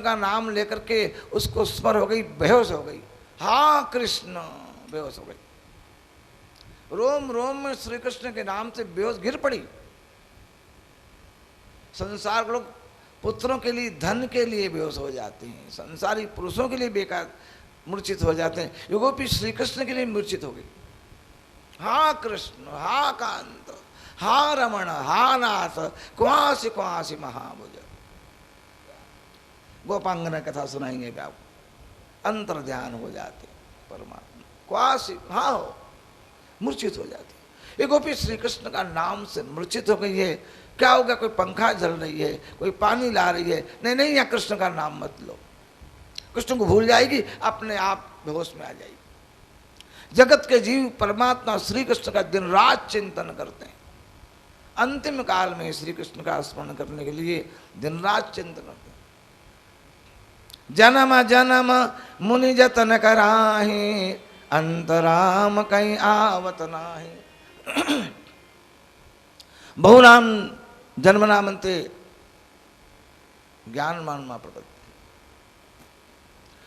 का नाम लेकर के उसको स्मर हो गई, बेहोश हो गई। हाँ कृष्ण, बेहोश हो गई। रोम रोम में श्री कृष्ण के नाम से बेहोश गिर पड़ी। संसार के लोग पुत्रों के लिए, धन के लिए बेहोश हो जाते हैं, संसारी पुरुषों के लिए बेकार मूर्छित हो जाते हैं। ये गोपी श्री कृष्ण के लिए मूर्छित हो गई। हा कृष्ण, हा कांत, हा रमण, हा नाथ, क्वासी क्वासी महाभुज। गोपांगना कथा सुनाएंगे भी आपको, अंतर ध्यान हो जाते परमात्मा, क्वासी, हाँ हो, मूर्छित हो जाती। ये गोपी श्री कृष्ण का नाम से मूर्छित हो गई है। क्या होगा? कोई पंखा जल रही है, कोई पानी ला रही है, नहीं नहीं, यहाँ कृष्ण का नाम मत लो। कृष्ण को भूल जाएगी, अपने आप बेहोश में आ जाएगी। जगत के जीव परमात्मा श्री कृष्ण का दिन रात चिंतन करते हैं। अंतिम काल में श्री कृष्ण का स्मरण करने के लिए दिन रात चिंतन करते हैं। जन्म जन्म मुनि जतन कराहे, अंतराम कहीं आवत नाहि। बहुनाम जन्मनामंते ज्ञान मानमा प्रपत्ति।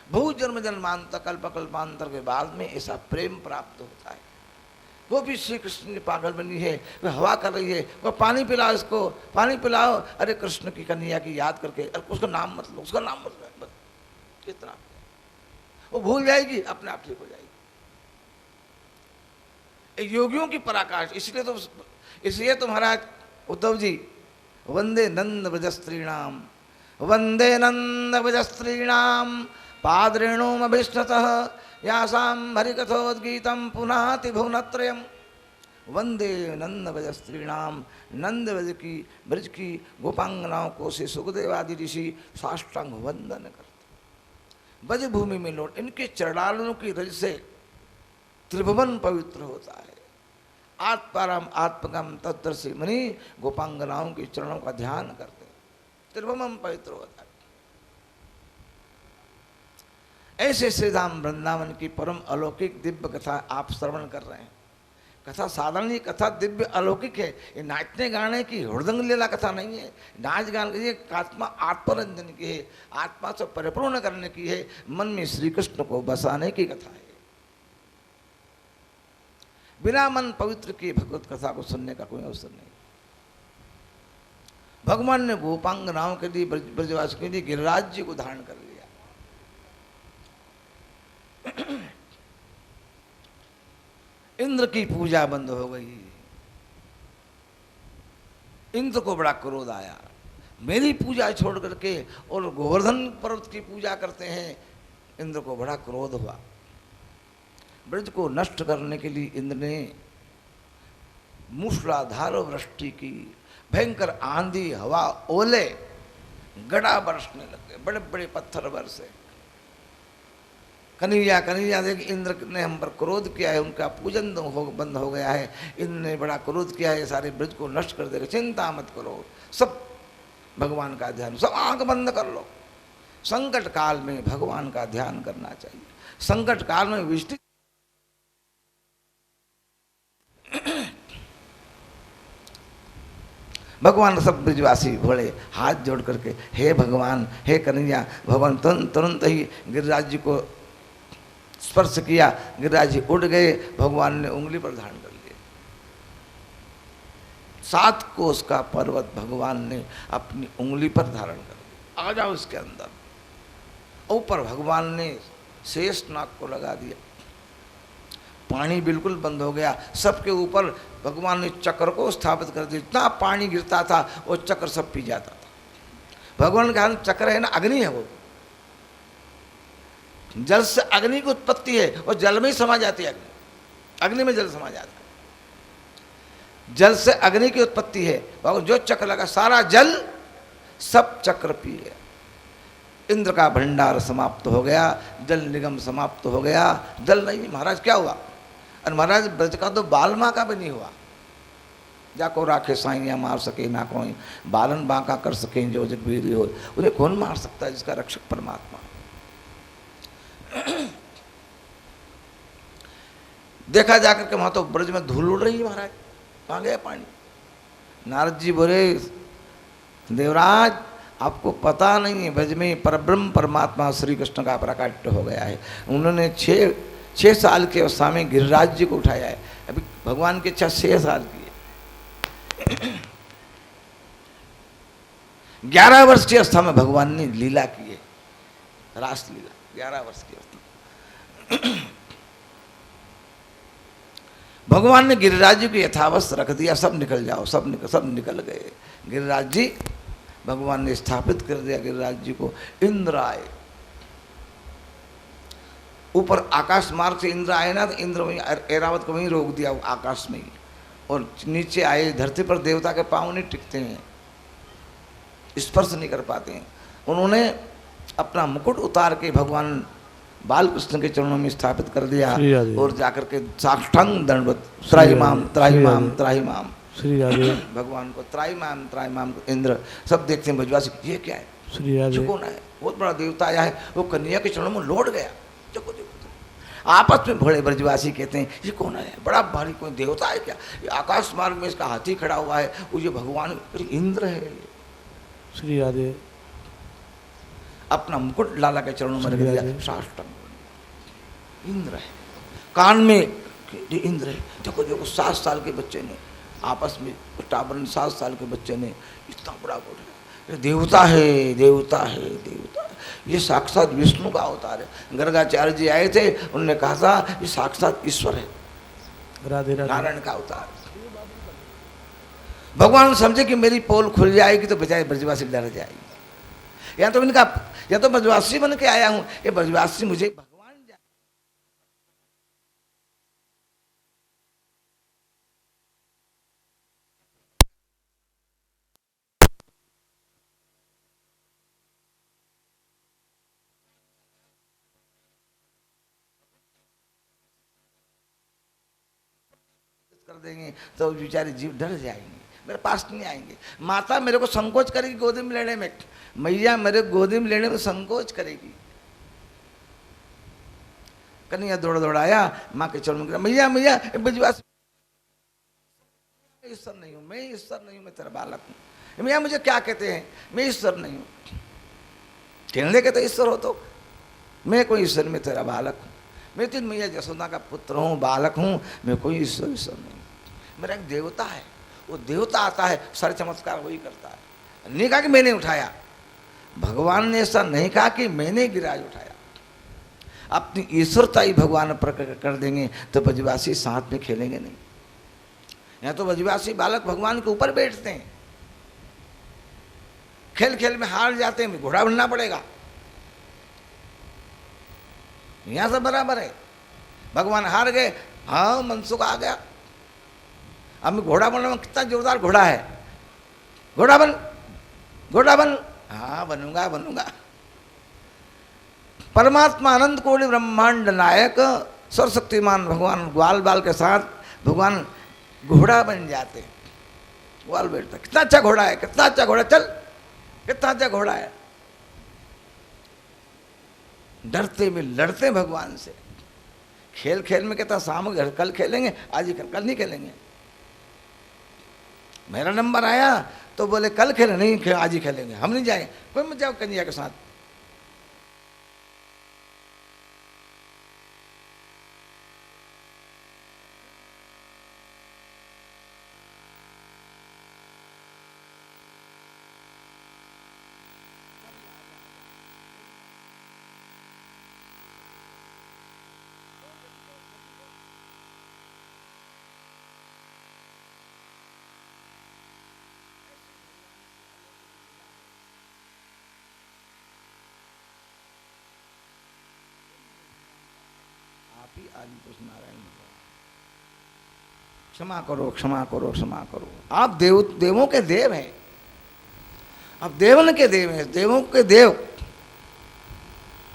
बहु जन्म जन्मांतर कल्प कल्पांतर के बाद में ऐसा प्रेम प्राप्त होता है। वो भी श्री कृष्ण की पागल बनी है, वह हवा कर रही है, वह पानी पिलाओ, इसको पानी पिलाओ। अरे कृष्ण की कन्हैया की याद करके, अरे उसका नाम मत लो, उसका नाम मत लो, कितना वो भूल जाएगी, अपने आप ठीक हो जाएगी। योगियों की पराकाष्ठा। इसलिए तो महाराज उद्धव जी वंदे नंद व्रजस्त्रीणाम, वंदे नंद व्रजस्त्रीणाम पाद्रेणुम अभिष्णतः यासाम हरिकथोद्गीतम पुनाति भुवनत्रयम्। वंदे नंद व्रजस्त्रीणाम, नंद ब्रज की गोपांगनाओं को से सुखदेव आदि ऋषि साष्टांग वंदन करते। ब्रज भूमि में लौट इनके चरणालों की रज से त्रिभुवन पवित्र होता है। आत्माराम आत्मगम तत्दर्शी मुनि गोपांगनाओं के चरणों का ध्यान करते, त्रिभुवन पवित्र होता है। ऐसे श्री धाम वृंदावन की परम अलौकिक दिव्य कथा आप श्रवण कर रहे हैं। कथा साधारण, ये कथा दिव्य अलौकिक है। ये नाचने गाने की हुड़दंग लीला कथा नहीं है। नाच गान की, आत्मा आत्मरंजन की है, आत्मा से परिपूर्ण करने की है, मन में श्री कृष्ण को बसाने की कथा है। बिना मन पवित्र की भगवत कथा को सुनने का कोई अवसर नहीं। भगवान ने गोपांगनाओं के लिए, ब्रजवास के लिए गिरिराज जी को धारण कर लिया। इंद्र की पूजा बंद हो गई। इंद्र को बड़ा क्रोध आया, मेरी पूजा छोड़ करके और गोवर्धन पर्वत की पूजा करते हैं। इंद्र को बड़ा क्रोध हुआ। ब्रज को नष्ट करने के लिए इंद्र ने मूसलाधार वृष्टि की, भयंकर आंधी, हवा, ओले, गड़ा बरसने लगे, बड़े बड़े पत्थर बरसे। कन्हैया कन्हैया देख, इंद्र ने हम पर क्रोध किया है, उनका पूजन बंद हो गया है, इंद्र ने बड़ा क्रोध किया है, सारे ब्रज को नष्ट कर देगा। चिंता मत करो, सब भगवान का ध्यान, सब आंख बंद कर लो। संकट काल में भगवान का ध्यान करना चाहिए। संकट काल में विष्टि भगवान सब ब्रजवासी घोड़े हाथ जोड़ करके, हे भगवान, हे कन्हैया। भगवान तुरंत ही गिरिराज जी को स्पर्श किया, गिरिराज जी उड़ गए। भगवान ने उंगली पर धारण कर लिए। 7 कोस का पर्वत भगवान ने अपनी उंगली पर धारण कर लिया। आ जाओ इसके अंदर। ऊपर भगवान ने शेष नाग को लगा दिया, पानी बिल्कुल बंद हो गया। सबके ऊपर भगवान ने चक्र को स्थापित कर दिया। जितना पानी गिरता था वो चक्र सब पी जाता था। भगवान का चक्र है ना, अग्नि है, वो जल से अग्नि की उत्पत्ति है और जल में ही समा जाती है। अग्नि में जल समा जाता है, जल से अग्नि की उत्पत्ति है। भगवान जो चक्र लगा, सारा जल सब चक्र पिए। इंद्र का भंडार समाप्त हो गया, जल निगम समाप्त हो गया। जल नहीं, महाराज क्या हुआ? और महाराज ब्रज का तो बालमा का भी नहीं हुआ। जाको राखे साइया मार सके ना कोई, बालन बांका कर सके जो जगवीर हो। उन्हें कौन मार सकता है जिसका रक्षक परमात्मा। देखा जाकर के वहां तो ब्रज में धूल उड़ रही है महाराज, कहाँ गया पानी? नारद जी बोले, देवराज आपको पता नहीं है, ब्रज में परब्रह्म परमात्मा श्री कृष्ण का प्राकट्य हो गया है। उन्होंने 6 साल की अवस्था में गिरिराज जी को उठाया है। अभी भगवान की इच्छा 6 साल की है। 11 वर्ष की अवस्था में भगवान ने लीला की है, रास लीला 11 वर्ष की अवस्था। भगवान ने गिरिराज जी को यथावस्थ रख दिया, सब निकल जाओ, सब निकल गए। गिरिराज जी भगवान ने स्थापित कर दिया गिरिराज जी को। इंद्र आए ऊपर आकाश मार्ग से, इंद्र आए ना, तो इंद्र वहीं ऐरावत को वहीं रोक दिया आकाश में ही। और नीचे आए, धरती पर देवता के पांव नहीं टिकते हैं, स्पर्श नहीं कर पाते हैं। उन्होंने अपना मुकुट उतार के भगवान बाल कृष्ण के चरणों में स्थापित कर दिया और जाकर के साष्टांग दंडवत त्राहिमाम त्राहिमाम त्राहिमाम श्री राधे भगवान को त्राहिमाम त्राहिमाम। इंद्र सब देखते हैं ब्रजवासी, ये क्या है, श्री राधे कौन है, बहुत बड़ा देवता आया है। वो कन्हैया के चरणों में लौट गया। देखो देखो आपस में भोले ब्रजवासी कहते हैं ये कौन है, बड़ा भारी कोई देवता है क्या, ये आकाश मार्ग में इसका हाथी खड़ा हुआ है, वो ये भगवान इंद्र है। श्री राधे अपना मुकुट लाला के चरणों में रख दिया, साष्टांग इंद्र है। कान में इंद्र है। देखो देखो 7 साल के बच्चे ने आपस में टाबर 7 साल के बच्चे ने इतना बड़ा बोला, देवता है देवता है देवता है, ये साक्षात विष्णु का अवतार है। गर्गाचार्य जी आए थे, उन्होंने कहा था ये साक्षात ईश्वर है, नारायण का अवतार। भगवान समझे कि मेरी पोल खुल जाएगी तो बजाय ब्रजवासी डर जाएगी। या तो इनका, या तो ब्रजवासी बन के आया हूं, ये ब्रजवासी मुझे भगवान जाए। कर देंगे तो बेचारे जीव डर जाएंगे, मेरे पास नहीं आएंगे। माता मेरे को संकोच करेगी गोदी में लेने में, मैया मेरे गोदी में लेने में संकोच करेगी। कन्हैया दौड़ दौड़ आया, माँ के चरणों में, मैया मैया ब्रजवासी, ईश्वर नहीं हूँ, मैं ईश्वर नहीं हूँ, मैं तेरा बालक हूँ। मैया मुझे क्या कहते हैं, मैं ईश्वर नहीं हूँ। कहने के तो ईश्वर हो तो, मैं कोई ईश्वर, मैं तेरा बालक हूँ, मैं तेरी मैया जसोदा का पुत्र हूँ, बालक हूँ, मैं कोई ईश्वर ईश्वर नहीं हूँ। मेरा एक देवता है, वो देवता आता है, सारे चमत्कार वही करता है। नहीं कहा कि मैंने उठाया, भगवान ने ऐसा नहीं कहा कि मैंने गिरिराज उठाया। अपनी ईश्वरता ही भगवान प्रकट कर देंगे तो ब्रजवासी साथ में खेलेंगे नहीं। यहाँ तो ब्रजवासी बालक भगवान के ऊपर बैठते हैं, खेल खेल में हार जाते हैं, घोड़ा बनना पड़ेगा। यहाँ सब बराबर है, भगवान हार गए, हाँ मनसुख आ गया, अब मैं घोड़ा बनना, कितना जोरदार घोड़ा है, घोड़ा बन, घोड़ा बन, हाँ बनूंगा बनूंगा। परमात्मा अनंत कोटि ब्रह्मांड नायक सर्वशक्तिमान भगवान ग्वाल बाल के साथ भगवान घोड़ा बन जाते हैं। ग्वाल बैठता, कितना अच्छा घोड़ा है, कितना अच्छा घोड़ा, चल कितना अच्छा घोड़ा है। डरते में लड़ते भगवान से, खेल खेल में कहता शाम कल खेलेंगे, आज ही कल नहीं खेलेंगे। मेरा नंबर आया तो बोले कल खेले, नहीं आज ही खेलेंगे, हम नहीं जाएंगे। कोई मत जाओ कन्हैया के साथ। क्षमा करो क्षमा करो क्षमा करो। आप देवों के देव हैं, आप देवन के देव हैं, देवों के देव।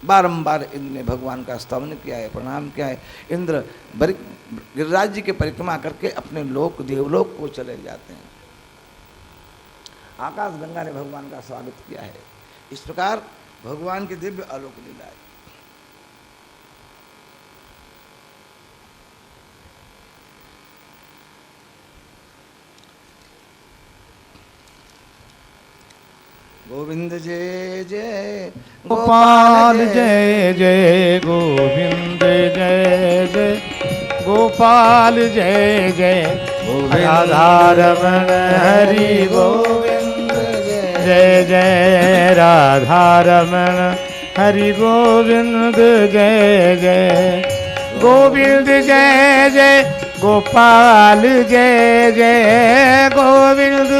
बारंबार इनने भगवान का स्तवन किया है, प्रणाम किया है। इंद्र गिरिराज जी की परिक्रमा करके अपने लोक देवलोक को चले जाते हैं। आकाश गंगा ने भगवान का स्वागत किया है। इस प्रकार भगवान की दिव्य आलोक लीला है। गोविंद जय जय गोपाल जय जय गोविंद जय जय गोपाल जय जय राधारमण हरि गोविंद जय जय राधारमण हरि गोविंद जय जय गोविंद जय जय गोपाल जय जय गोविंद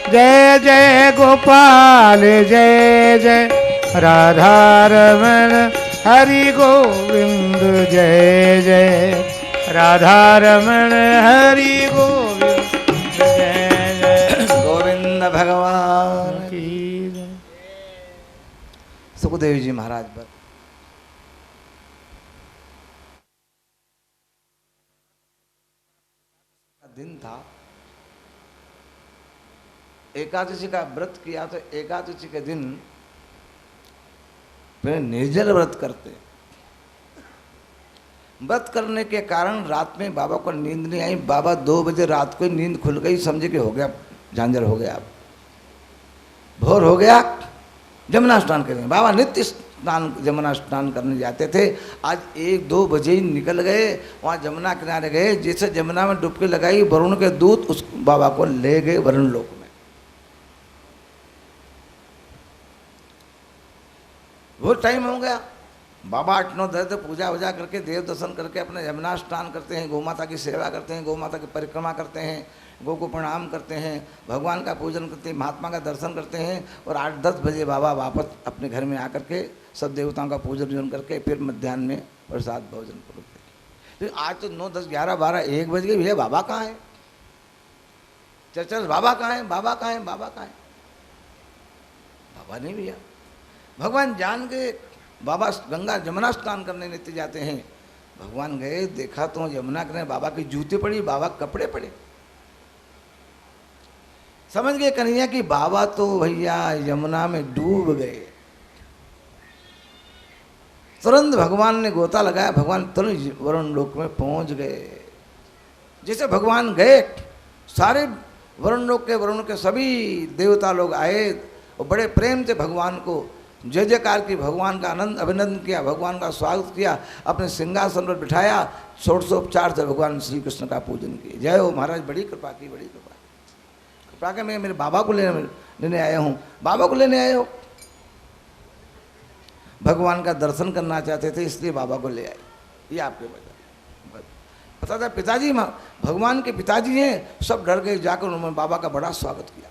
जय जय गोपाल जय जय राधारमण हरि गोविंद जय जय राधारमण हरि गोविंद जय जय गोविंद भगवान की जय। सुखदेव जी महाराज पर दिन था, एकादशी का व्रत किया तो एकादशी के दिन वे निर्जल व्रत करते। व्रत करने के कारण रात में बाबा को नींद नहीं आई। बाबा 2 बजे रात को नींद खुल गई, समझे कि हो गया, झांझर हो गया, भोर हो गया। जमुना स्नान करेंगे, बाबा नित्य स्नान जमुना स्नान करने जाते थे। आज 1-2 बजे ही निकल गए, वहाँ जमुना किनारे गए। जैसे जमुना में डुबकी लगाई, वरुण के दूत उस बाबा को ले गए वरुण लोक में। वो टाइम हो गया, बाबा 8-9-10 पूजा वूजा करके देव दर्शन करके अपने यमुना स्नान करते हैं, गौ माता की सेवा करते हैं, गौ माता की परिक्रमा करते हैं, गौ को प्रणाम करते हैं, भगवान का पूजन करते हैं, महात्मा का दर्शन करते हैं। और 8-10 बजे बाबा वापस अपने घर में आकर के सब देवताओं का पूजन वूजन करके फिर मध्याह्न में प्रसाद भोजन करते हैं। तो आज तो 9, 10, 11, 12, 1 बज गए। भैया बाबा कहाँ है? चल बाबा कहाँ है? बाबा कहाँ है? बाबा कहाँ है? बाबा नहीं भैया। भगवान जान के बाबा गंगा जमुना स्नान करने नित्य जाते हैं। भगवान गए, देखा तो यमुना किनारे बाबा की जूते पड़ी, बाबा कपड़े पड़े। समझ गए कन्हैया कि बाबा तो भैया यमुना में डूब गए। तुरंत भगवान ने गोता लगाया, भगवान तुरंत वरुण लोक में पहुंच गए। जैसे भगवान गए, सारे वरुण लोक के, वरुण के सभी देवता लोग आए और बड़े प्रेम से भगवान को जय जयकार की, भगवान का आनंद अभिनंदन किया, भगवान का स्वागत किया, अपने सिंहासन पर बिठाया, षोडशोपचार से भगवान श्री कृष्ण का पूजन किया। जय हो महाराज, बड़ी कृपा की, बड़ी कृपा कृपा के मैं मेरे बाबा को लेने आया हूँ। बाबा को लेने आए हो? भगवान का दर्शन करना चाहते थे इसलिए बाबा को ले आए। ये आपके पता था, पिताजी भगवान के पिताजी हैं। सब डर गए, जाकर उन्होंने बाबा का बड़ा स्वागत किया।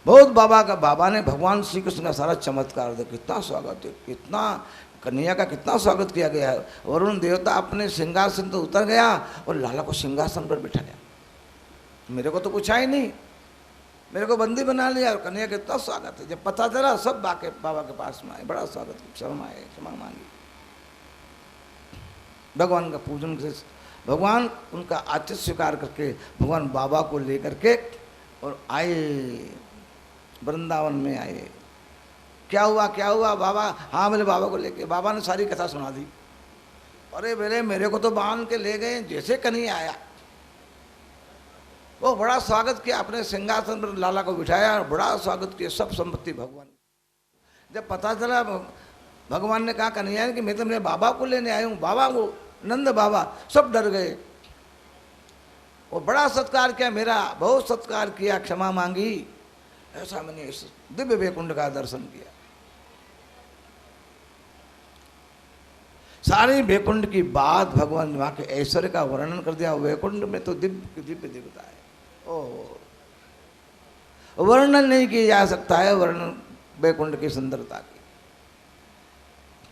बहुत बाबा ने भगवान श्री कृष्ण का सारा चमत्कार देखा। कितना स्वागत है, कितना कन्हैया का कितना स्वागत किया गया है। वरुण देवता अपने सिंहासन तो उतर गया और लाला को सिंहासन पर बिठाया। मेरे को तो पूछा ही नहीं, मेरे को बंदी बना लिया। और कन्हैया का इतना स्वागत है। जब पता चला सब बाबा के पास में आए, बड़ा स्वागत, क्षमा आए, क्षमा मांगी। भगवान का पूजन से भगवान उनका आतिथ्य स्वीकार करके भगवान बाबा को लेकर के और आए, वृंदावन में आए। क्या हुआ क्या हुआ बाबा? हाँ बोले बाबा को लेके। बाबा ने सारी कथा सुना दी। अरे बोले मेरे को तो बांध के ले गए। जैसे कन्हैया आया वो बड़ा स्वागत किया, अपने सिंहासन पर लाला को बिठाया और बड़ा स्वागत किया। सब संपत्ति भगवान। जब पता चला भगवान ने कहा कन्हैया कि मैं तो मेरे बाबा को लेने आया हूँ, बाबा को, नंद बाबा, सब डर गए। वो बड़ा सत्कार किया, मेरा बहुत सत्कार किया, क्षमा मांगी। ऐसा मैंने इस दिव्य वैकुंठ का दर्शन किया। सारी वैकुंठ की बात भगवान वहाँ के ऐश्वर्य का वर्णन कर दिया। वैकुंठ में तो दिव्य दिव्य देवता है, वर्णन नहीं किया जा सकता है, वर्णन वैकुंठ की सुंदरता की।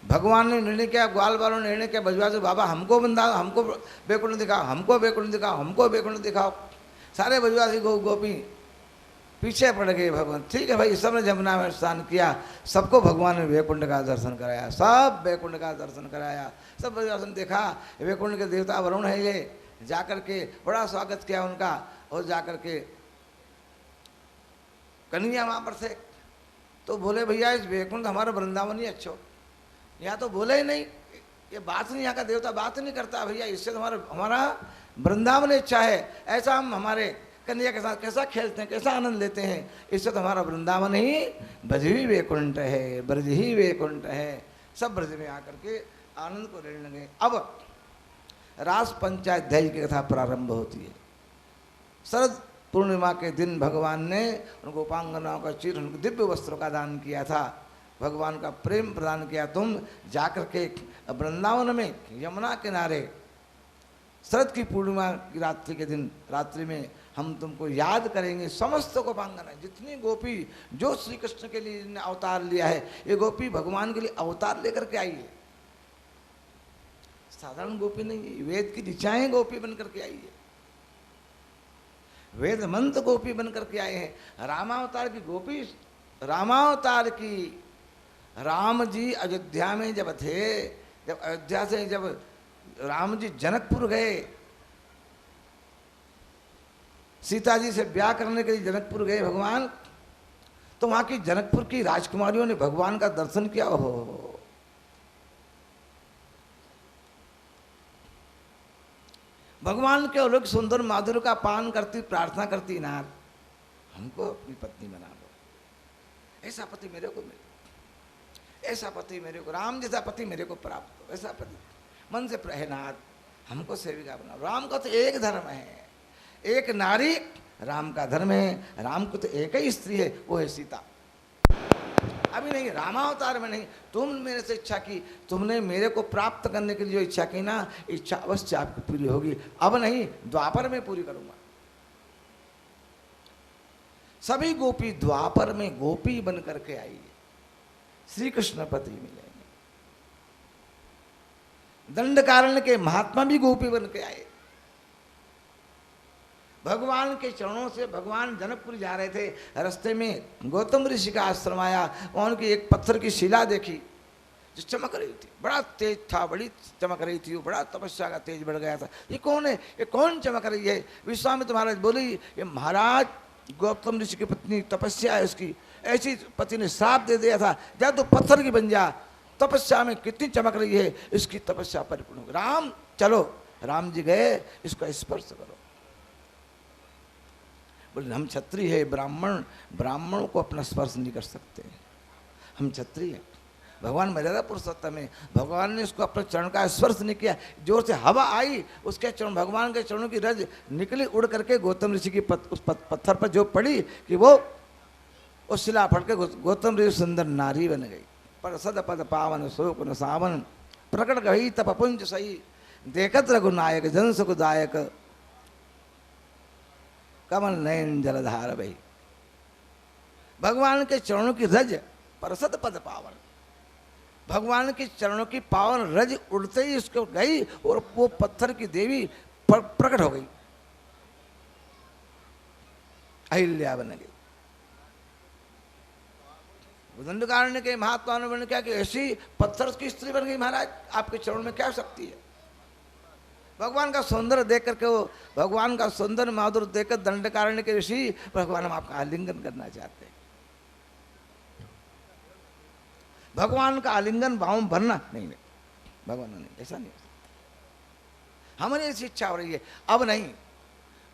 भगवान ने निर्णय किया, ग्वाल वालों ने निर्णय किया, बजवा से बाबा हमको हमको वैकुंठ दिखाओ, हमको वैकुंठ दिखाओ, हमको वैकुंठ दिखाओ। सारे बजवासी गोपी पीछे पड़ गए। भगवान ठीक है भाई, सबने जमुना में स्नान किया, सबको भगवान ने वैकुंठ का दर्शन कराया, सब वैकुंठ का दर्शन कराया। सब दर्शन देखा, वैकुंठ के देवता वरुण है ये। जाकर के बड़ा स्वागत किया उनका। और जाकर के कन्हैया वहाँ पर थे तो बोले भैया इस वैकुंठ हमारा वृंदावन ही अच्छा हो। यहाँ तो बोले ही नहीं, ये बात नहीं, यहाँ का देवता बात नहीं करता भैया, इससे तो हमारा वृंदावन इच्छा है। ऐसा हम हमारे कन्या के साथ कैसा खेलते हैं, कैसा आनंद लेते हैं। इससे तो हमारा वृंदावन ही ब्रज ही वैकुंठ है, ब्रज ही वैकुंठ है। सब ब्रज में आकर के आनंद को लेने लगे। अब रास पंचाध्यायी की कथा प्रारंभ होती है। शरद पूर्णिमा के दिन भगवान ने उन गोपांगनाओं का चीर, उनको दिव्य वस्त्रों का दान किया था, भगवान का प्रेम प्रदान किया। तुम जाकर के वृंदावन में यमुना किनारे शरद की पूर्णिमा की रात्रि के दिन, रात्रि में हम तुमको याद करेंगे। समस्त गोपांगना, जितनी गोपी जो श्री कृष्ण के लिए ने अवतार लिया है, ये गोपी भगवान के लिए अवतार लेकर के आई है। साधारण गोपी नहीं है, वेद की ऋचाएं गोपी बन करके आई है, वेद मंत्र गोपी बन करके आए हैं। रामावतार की गोपी, रामावतार की, राम जी अयोध्या में जब थे, जब अयोध्या से जब राम जी जनकपुर गए, सीता जी से ब्याह करने के लिए जनकपुर गए भगवान, तो वहां की जनकपुर की राजकुमारियों ने भगवान का दर्शन किया। ओहो, भगवान के अलौकिक सुंदर माधुर्य का पान करती, प्रार्थना करती, नार हमको अपनी पत्नी बना दो, ऐसा पति मेरे को मिले, ऐसा पति मेरे को, राम जैसा पति मेरे को प्राप्त हो, ऐसा पति मन से प्रहनाथ हमको सेविका बनाओ। राम का तो एक धर्म है, एक नारी राम का धर्म है, राम को तो एक ही स्त्री है, वो है सीता। अभी नहीं, रामावतार में नहीं, तुम मेरे से इच्छा की, तुमने मेरे को प्राप्त करने के लिए जो इच्छा की ना, इच्छा अवश्य आपकी पूरी होगी। अब नहीं, द्वापर में पूरी करूंगा। सभी गोपी द्वापर में गोपी बन करके आई है, श्री कृष्ण पति मिलेंगे। दंडकारण्य के महात्मा भी गोपी बन के आए। भगवान के चरणों से, भगवान जनकपुर जा रहे थे, रास्ते में गौतम ऋषि का आश्रम आया, वहां उनकी एक पत्थर की शिला देखी जो चमक रही थी, बड़ा तेज था, बड़ी चमक रही थी, वो बड़ा तपस्या का तेज बढ़ गया था। ये कौन है, ये कौन चमक रही है? विश्वामित्र महाराज बोली, ये महाराज गौतम ऋषि की पत्नी, तपस्या है उसकी, ऐसी पति ने श्राप दे दिया था, जा तो पत्थर की बन जा, तपस्या में कितनी चमक रही है, इसकी तपस्या परिपूर्ण होगी। राम चलो, राम जी गए, इसको स्पर्श करो। बोले हम क्षत्रिय है, ब्राह्मण, ब्राह्मणों को अपना स्पर्श नहीं कर सकते, हम क्षत्रिय हैं। भगवान मर्यादा पुरुषोत्तम है, भगवान ने उसको अपने चरण का स्पर्श नहीं किया। जोर से हवा आई, उसके चरण, भगवान के चरणों की रज निकली, उड़ करके गौतम ऋषि की उस पत्थर पर जो पड़ी कि वो उस शिला फट के गौतम ऋषि सुंदर नारी बन गई। पर सद पद पावन शोक न सावन, प्रकट गई तप पुंज सही, देखत रघुनायक जन सुखदायक, कमल नयन जलधार बही। भगवान के चरणों की रज, परसद पद पावन, भगवान के चरणों की पावन रज उड़ते ही उसको गई और वो पत्थर की देवी प्रकट हो गई, अहिल्या बन गई। दंडकारण्य के महात्मा ने क्या कि ऐसी पत्थर की स्त्री बन गई। महाराज आपके चरण में क्या शक्ति है? भगवान का सौंदर्य देख करके, वो भगवान का सौंदर्य माधुर्य देखकर दंडकारण्य के ऋषि, भगवान हम आपका आलिंगन करना चाहते हैं। भगवान का आलिंगन भाव भरना नहीं, भगवान नहीं, ऐसा नहीं, हमारी ऐसी इच्छा हो रही है। अब नहीं,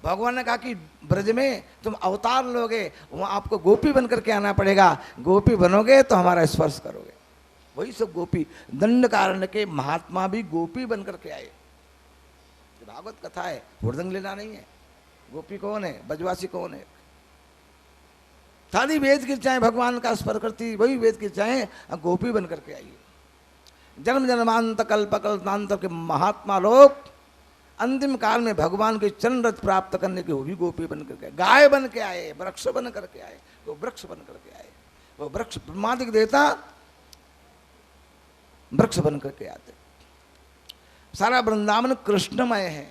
भगवान ने कहा कि ब्रज में तुम अवतार लोगे, वहां आपको गोपी बन करके आना पड़ेगा, गोपी बनोगे तो हमारा स्पर्श करोगे। वही सब गोपी, दंडकारण्य के महात्मा भी गोपी बन करके आए। भागवत कथा है, हुड़दंग लेना नहीं है। गोपी कौन है, ब्रजवासी कौन है? सारी वेद की चाहे भगवान का स्पर्श करती, वही वेद की चाहे गोपी बन करके आई। जन्म जन्मांत कल्प कल्पांतर के महात्मा लोग अंतिम काल में भगवान के चरण रथ प्राप्त करने के वो भी गोपी बन करके, गाय बन के आए, वृक्ष बन करके आए, वो वृक्ष बन करके आए। वो वृक्ष ब्रह्मादिक देवता वृक्ष बन करके आते। सारा वृंदावन कृष्णमय है।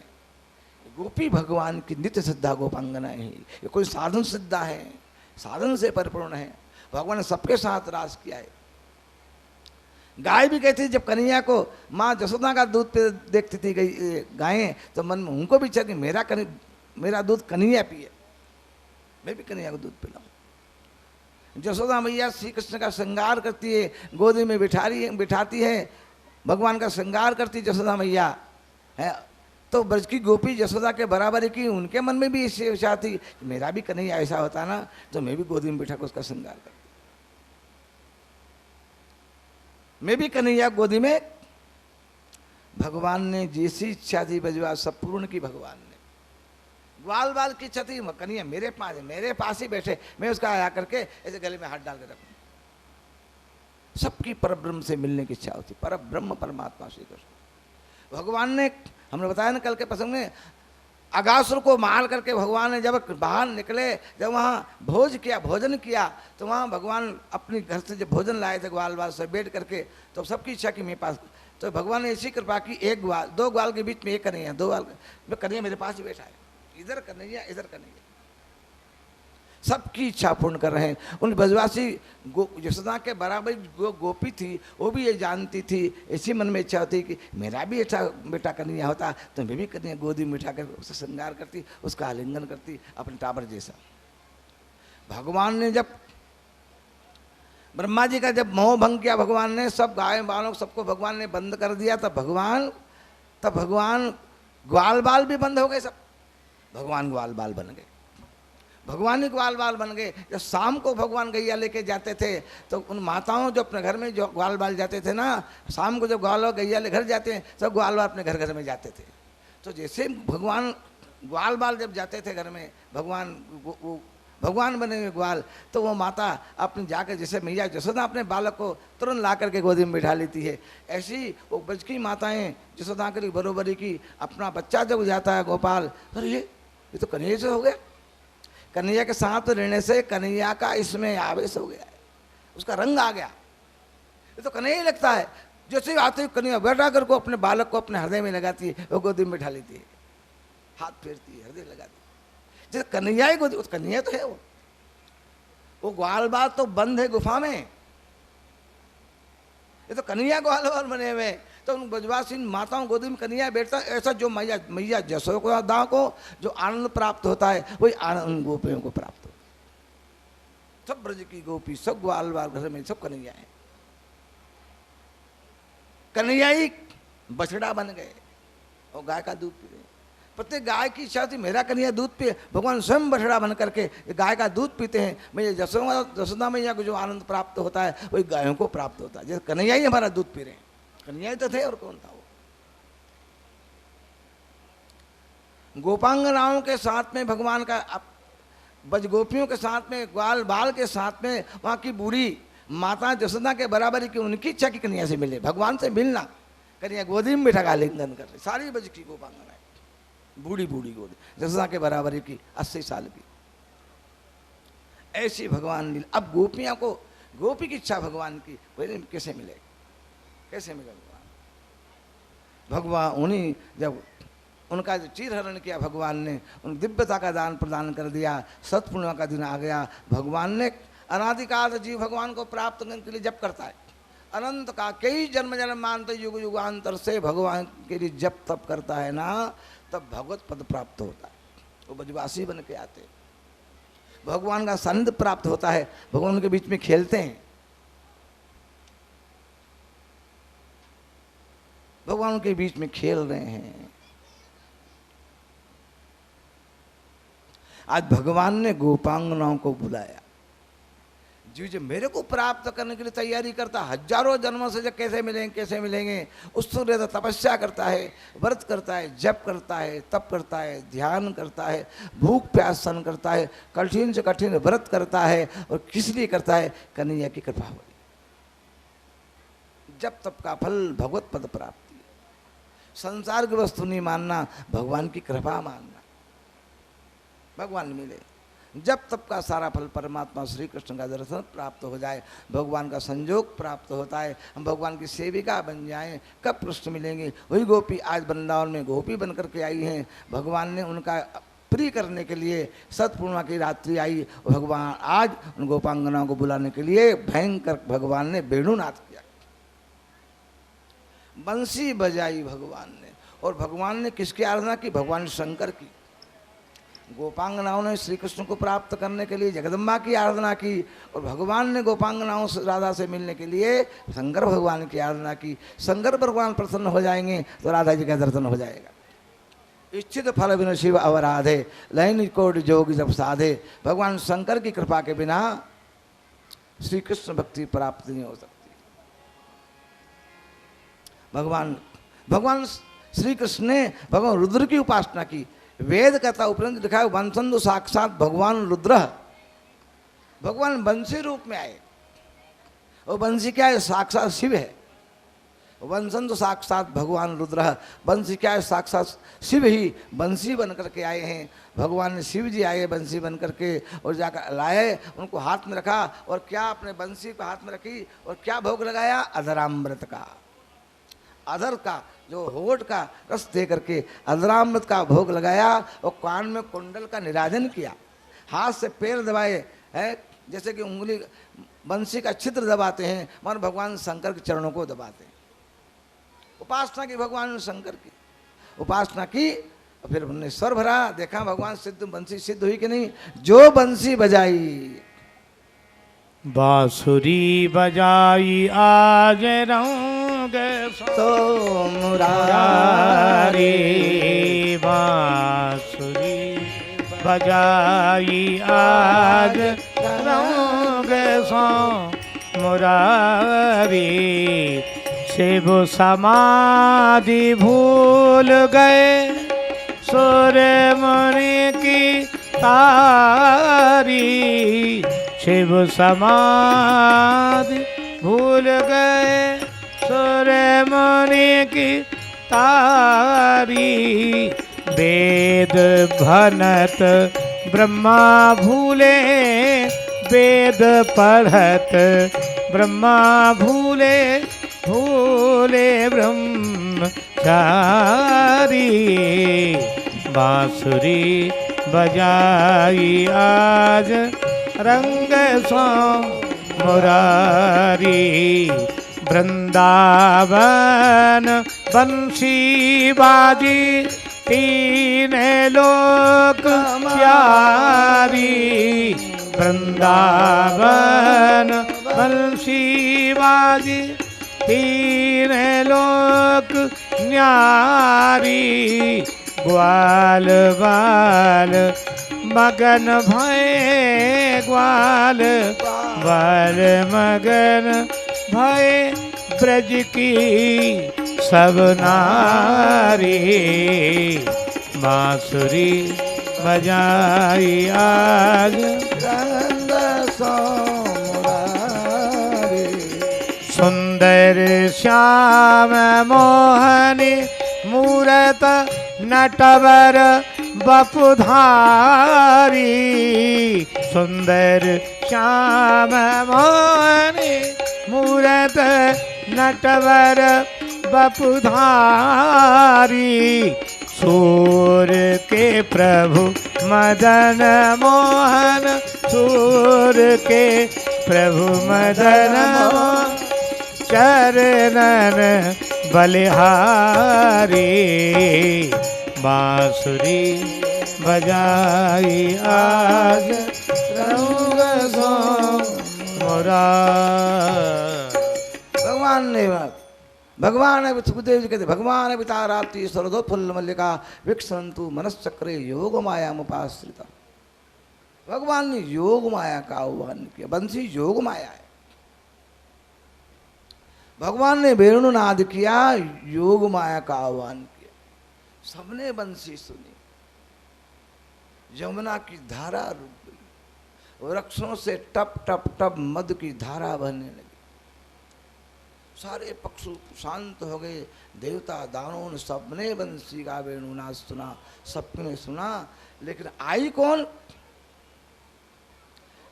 गोपी भगवान की नित्य सिद्धा गोपांगना है। ये कोई साधन सिद्धा है, साधन से परिपूर्ण है। भगवान ने सबके साथ रास किया है। गाय भी कहती, जब कन्हैया को माँ जसोदा का दूध पे देखती थी गायें, तो मन में उनको भी चाहिए कि मेरा दूध कन्हैया पिए, मैं भी कन्हैया को दूध पिलाऊं। जसोदा मैया श्री कृष्ण का श्रृंगार करती है, गोदी में बिठाती है, भगवान का श्रृंगार करती जसोदा मैया है। तो ब्रज की गोपी यशोदा के बराबर की, उनके मन में भी ऐसी इच्छा थी, मेरा भी कन्हैया ऐसा होता ना तो मैं भी गोदी में बिठा कर उसका श्रृंगार करता, मैं भी कन्हैया गोदी में। भगवान ने जैसी इच्छा थी बजवा सब पूर्ण की। भगवान ने ग्वाल बाल की इच्छा थी, कन्हैया मेरे पास ही बैठे, मैं उसका आया करके ऐसे गले में हाथ डाल के रखूं। सबकी परब्रह्म से मिलने की इच्छा होती, परब्रह्म परमात्मा श्री कृष्ण। भगवान ने, हमने बताया ना कल के प्रसंग में, अगासुर को मार करके भगवान ने जब बाहर निकले, जब वहाँ भोजन किया तो वहाँ भगवान अपने घर से जब भोजन लाए थे ग्वाल बाल से बैठ करके, तो सबकी इच्छा की मेरे पास, तो भगवान ने ऐसी कृपा की, एक ग्वाल दो ग्वाल के बीच में एक कन्हैया, दो ग्वाल में कन्हैया मेरे पास ही बैठा है, इधर कन्हैया इधर कन्हैया, सबकी इच्छा पूर्ण कर रहे हैं। उन ब्रजवासी यशोदा के बराबर गोपी थी, वो भी ये जानती थी, ऐसी मन में इच्छा होती कि मेरा भी अच्छा बेटा कन्हैया होता तो मैं भी कन्हैया गोदी में उठा कर उसे श्रृंगार करती, उसका आलिंगन करती अपने टाबर जैसा। भगवान ने जब ब्रह्मा जी का जब मोह भंग किया, भगवान ने सब गाय बालों सबको भगवान ने बंद कर दिया, तब भगवान ग्वाल बाल भी बंद हो गए, सब भगवान ग्वाल बाल बन गए, भगवान ही ग्वाल बाल बन गए। जब शाम को भगवान गैया लेके जाते थे तो उन माताओं जो अपने घर में जो ग्वाल बाल जाते थे ना, शाम को जब ग्वाल गैया ले घर जाते हैं सब ग्वाल बाल अपने घर घर में जाते थे। तो जैसे भगवान ग्वाल बाल जब जाते थे घर में, भगवान बने हुए ग्वाल, तो वो माता अपने जाकर जैसे मैया यशोदा अपने बालक को तुरंत ला करके गोदी में बिठा लेती है, ऐसी वो ब्रज की माताएं यशोदा की बरोबरी की अपना बच्चा जब जाता है गोपाल, अरे ये तो कन्हैया से हो गया, कन्हैया के साथ रहने से कन्हैया का इसमें आवेश हो गया है, उसका रंग आ गया, ये तो कन्हैया ही लगता है। जैसे आते कन्हैया बैठा कर को अपने बालक को अपने हृदय में लगाती है, वो गोदी में बिठा लेती है, हाथ फेरती है, हृदय लगाती है, जैसे कन्हैया ही गोदी, कन्हैया तो है वो ग्वाल बाल तो बंद है गुफा में, ये तो कन्हैया ग्वाल बाल बने हुए। तो उन ब्रजवासी माताओं गोदी में कन्हैया बैठता, ऐसा जो मैया यशोदा को जो आनंद प्राप्त होता है वही आनंद गोपियों को प्राप्त होता है। सब ब्रज की गोपी, सब ग्वाल बाल घर में सब कन्हैया है, कन्हैया ही बछड़ा बन गए और गाय का दूध पी रहे। प्रत्येक गाय की इच्छा थी मेरा कन्हैया दूध पिए, भगवान स्वयं बछड़ा बन करके गाय का दूध पीते हैं। मैं यशोदा मैया को जो आनंद प्राप्त होता है वही गायों को प्राप्त होता है, जैसे कन्हैया ही हमारा दूध पी रहे हैं, कन्हैया तो थे और कौन था वो। गोपांगनाओं के साथ में भगवान का, ब्रज गोपियों के साथ में, ग्वाल बाल के साथ में वहाँ की बूढ़ी माता यशोदा के बराबरी की, उनकी इच्छा की कन्हैया से मिले, भगवान से मिलना, कन्हैया गोदी में बैठा आलिंगन कर रही, सारी ब्रज की गोपांगनाएं बूढ़ी गोदी यशोदा के बराबरी की, 80 साल की, ऐसी भगवान लीला। अब गोपियां को, गोपी की इच्छा भगवान की कैसे मिले, कैसे मिले भगवान उन्हीं जब उनका जो चीरहरण किया भगवान ने, उन दिव्यता का दान प्रदान कर दिया, सतपूर्णिमा का दिन आ गया। भगवान ने अनादिकाल जीव भगवान को प्राप्त करने के लिए जप करता है, अनंत का कई जन्म मानते युग युगांतर से भगवान के लिए जप तप करता है ना, तब भगवत पद प्राप्त होता है, वो ब्रजवासी बन के आते, भगवान का सानिध्य प्राप्त होता है, भगवान के बीच में खेलते हैं, भगवान के बीच में खेल रहे हैं। आज भगवान ने गोपांगनाओं को बुलाया, जो मेरे को प्राप्त करने के लिए तैयारी करता, हजारों जन्मों से जब कैसे मिलेंगे उत्सुक रहता, तपस्या करता है, व्रत करता है, जप करता है, तप करता है, ध्यान करता है, भूख प्यास सहन करता है, कठिन से कठिन व्रत करता है, और किस लिए करता है, कन्हैया की कृपा हो। जप तप का फल भगवत पद प्राप्ति, संसार की वस्तु नहीं मानना, भगवान की कृपा मानना, भगवान मिले। जब तब का सारा फल परमात्मा श्री कृष्ण का दर्शन प्राप्त हो जाए, भगवान का संयोग प्राप्त होता है, हम भगवान की सेविका बन जाएं, कब कृष्ण मिलेंगे। वही गोपी आज वृंदावन में गोपी बन करके आई हैं, भगवान ने उनका प्रिय करने के लिए सतपूर्णिमा की रात्रि आई, भगवान आज उन गोपांगनाओं को बुलाने के लिए भयंकर भगवान ने वेणुनाथ किया, बंसी बजाई भगवान ने। और भगवान ने किसकी आराधना की, भगवान शंकर की। गोपांगनाओं ने श्री कृष्ण को प्राप्त करने के लिए जगदम्बा की आराधना की, और भगवान ने गोपांगनाओं से राधा से मिलने के लिए शंकर भगवान की आराधना की। शंकर भगवान प्रसन्न हो जाएंगे तो राधा जी का दर्शन हो जाएगा। इच्छित फल बिन शिव अवराधे, लैन कोटि जोग जब साधे। भगवान शंकर की कृपा के बिना श्री कृष्ण भक्ति प्राप्त नहीं हो सकती। भगवान श्री कृष्ण ने भगवान रुद्र की उपासना की। वेद कहता उपनिषद लिखा है वंशंदु साक्षात भगवान रुद्र। भगवान बंसी रूप में आए और बंसी क्या है? साक्षात शिव है। वंशंदु साक्षात भगवान रुद्र, बंसी क्या है? साक्षात शिव ही बंसी बन करके आए हैं। भगवान शिव जी आए बंसी बन करके और जाकर लाए, उनको हाथ में रखा और क्या अपने बंसी को हाथ में रखी और क्या भोग लगाया? अधरामृत का, अधर का जो होठ का रस दे करके अधरामृत का भोग लगाया और कान में कुंडल का निराजन किया। हाथ से पैर दबाए है, जैसे कि उंगली बंसी का छिद्र दबाते हैं, मन भगवान शंकर के चरणों को दबाते हैं। उपासना की भगवान शंकर की उपासना की और फिर उन्होंने स्वर भरा, देखा भगवान सिद्ध बंसी सिद्ध हुई कि नहीं। जो बंसी बजाई, बांसुरी बजाई आज रंग तो मुरारी, बांसुरी बजाई आज रंग सो मुरारी। शिव समाधि भूल गए सुर मुनि की तारी। शिव समाधि भूल गए सुर मुनि की तारी। वेद भनत ब्रह्मा भूले, वेद पढ़त ब्रह्मा भूले, भूले ब्रह्मचारी। बांसुरी बजाई आज रंग सो मुरारी। वृंदावन बंसी बाजी तीन लोक प्यारी। वृंदावन बंसी बाजी तीन लोक न्यारी। ग्वाल बाल मगन भय, ग्वाल बाल मगन भय ब्रज की सब नारी। बांसुरी बजाई आज रंग सो मुरारी। सुंदर श्याम मोहनी मूरत नटवर बपुधारी। सुंदर श्याम मोहनी मूरत नटवर बपुधारी। सूर के प्रभु मदन मोहन, सूर के प्रभु मदन मोहन चरणन बलिहारी। बांसुरी बजाई आज रंग सो मुरारी। भगवान सुखदेव जी कहते भगवान विताराती सरदो फुल्ल मल्लिका विक्षंतु मनश्चक्रे योग माया मुपाश्रिता। भगवान ने योग माया का आह्वान किया। बंसी योग माया है। भगवान ने वेणुनाद किया, योग माया का आह्वान किया। सबने बंसी सुनी। यमुना की धारा रुक गई, वृक्षों से टप टप टप मधु की धारा बहने लगी। सारे पक्षु शांत हो गए। देवता दानों ने सबने बंसी का वेणुनाद सुना, सबने सुना। लेकिन आई कौन?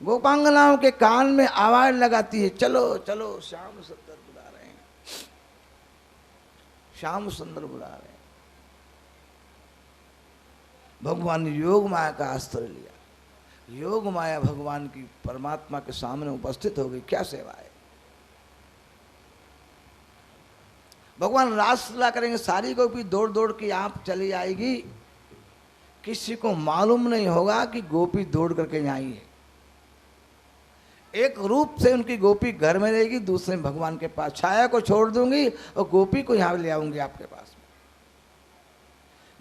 गोपांगनाओं के कान में आवाज लगाती है, चलो चलो श्याम सुंदर बुला रहे हैं, श्याम सुंदर बुला रहे हैं। भगवान ने योग माया का अस्त्र लिया। योग माया भगवान की परमात्मा के सामने उपस्थित हो गई। क्या सेवा है? भगवान रासलीला करेंगे, सारी गोपी दौड़ दौड़ के आप चली आएगी। किसी को मालूम नहीं होगा कि गोपी दौड़ करके यहाँ आई है। एक रूप से उनकी गोपी घर में रहेगी, दूसरे भगवान के पास। छाया को छोड़ दूंगी और गोपी को यहाँ ले आऊंगी आपके पास में।